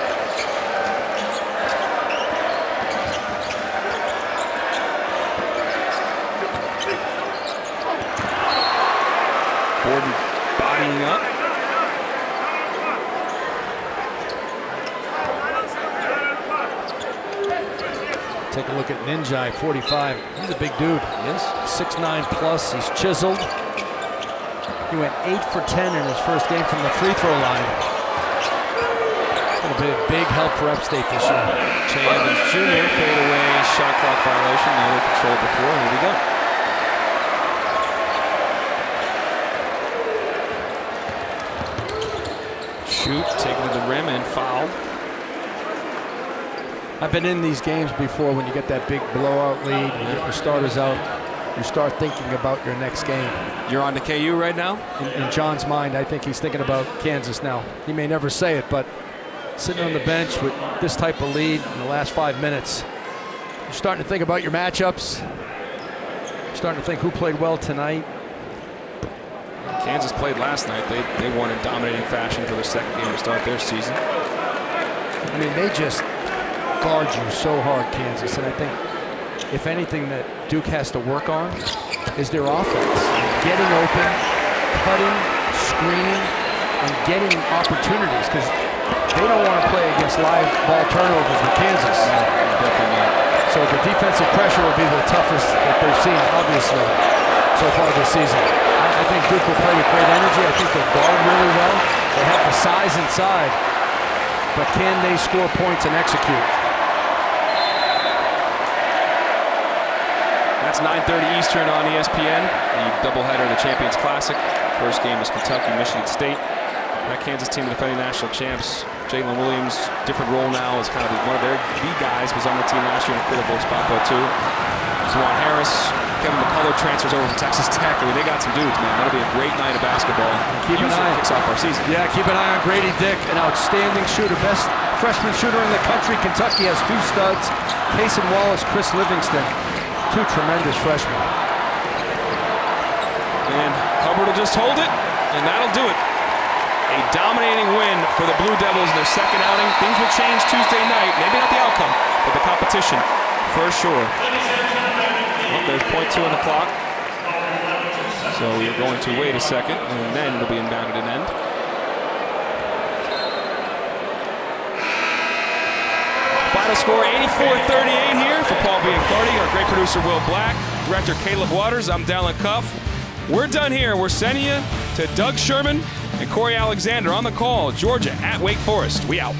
Borden bodying up. Take a look at Ninjai, 45. He's a big dude. Yes. 6'9 plus. He's chiseled. He went 8 for 10 in his first game from the free throw line. Going to be a big help for Upstate this year. Che Evans Jr. fade away, shot clock violation. Now they controlled before. Here we go. Shoot, taken to the rim and fouled. I've been in these games before when you get that big blowout lead, you get your starters out, you start thinking about your next game. You're on to KU right now? In John's mind, I think he's thinking about Kansas now. He may never say it, but sitting on the bench with this type of lead in the last 5 minutes, you're starting to think about your matchups. You're starting to think who played well tonight. Kansas played last night. They won in dominating fashion for their second game to start their season. I mean, they just guard you so hard, Kansas, and I think if anything that Duke has to work on is their offense. Getting open, cutting, screening, and getting opportunities, because they don't want to play against live ball turnovers with Kansas. No, definitely not. So the defensive pressure will be the toughest that they've seen, obviously, so far this season. I think Duke will play with great energy. I think they'll guard really well. They have the size inside, but can they score points and execute? That's 9:30 Eastern on ESPN. The doubleheader of the Champions Classic. First game is Kentucky, Michigan State. That Kansas team, the defending national champs. Jalen Williams, different role now, is kind of one of their key guys. Was on the team last year in a critical spot though too. Juwan Harris, Kevin McCullough transfers over from Texas Tech. I mean, they got some dudes, man. That'll be a great night of basketball. Keep an eye. Kicks off our season. Yeah, keep an eye on Grady Dick, an outstanding shooter, best freshman shooter in the country. Kentucky has 2 studs, Payson Wallace, Chris Livingston, 2 tremendous freshmen. And Hubbard will just hold it, and that'll do it. A dominating win for the Blue Devils in their second outing. Things will change Tuesday night. Maybe not the outcome, but the competition for sure. Well, there's .2 on the clock. So we are going to wait a second, and then it'll be inbounded and end. Final score 84-38 here for Paul Biancardi, our great producer Will Black, director Caleb Waters. I'm Dallin Cuff. We're done here. We're sending you to Doug Sherman and Corey Alexander on the call. Georgia at Wake Forest. We out.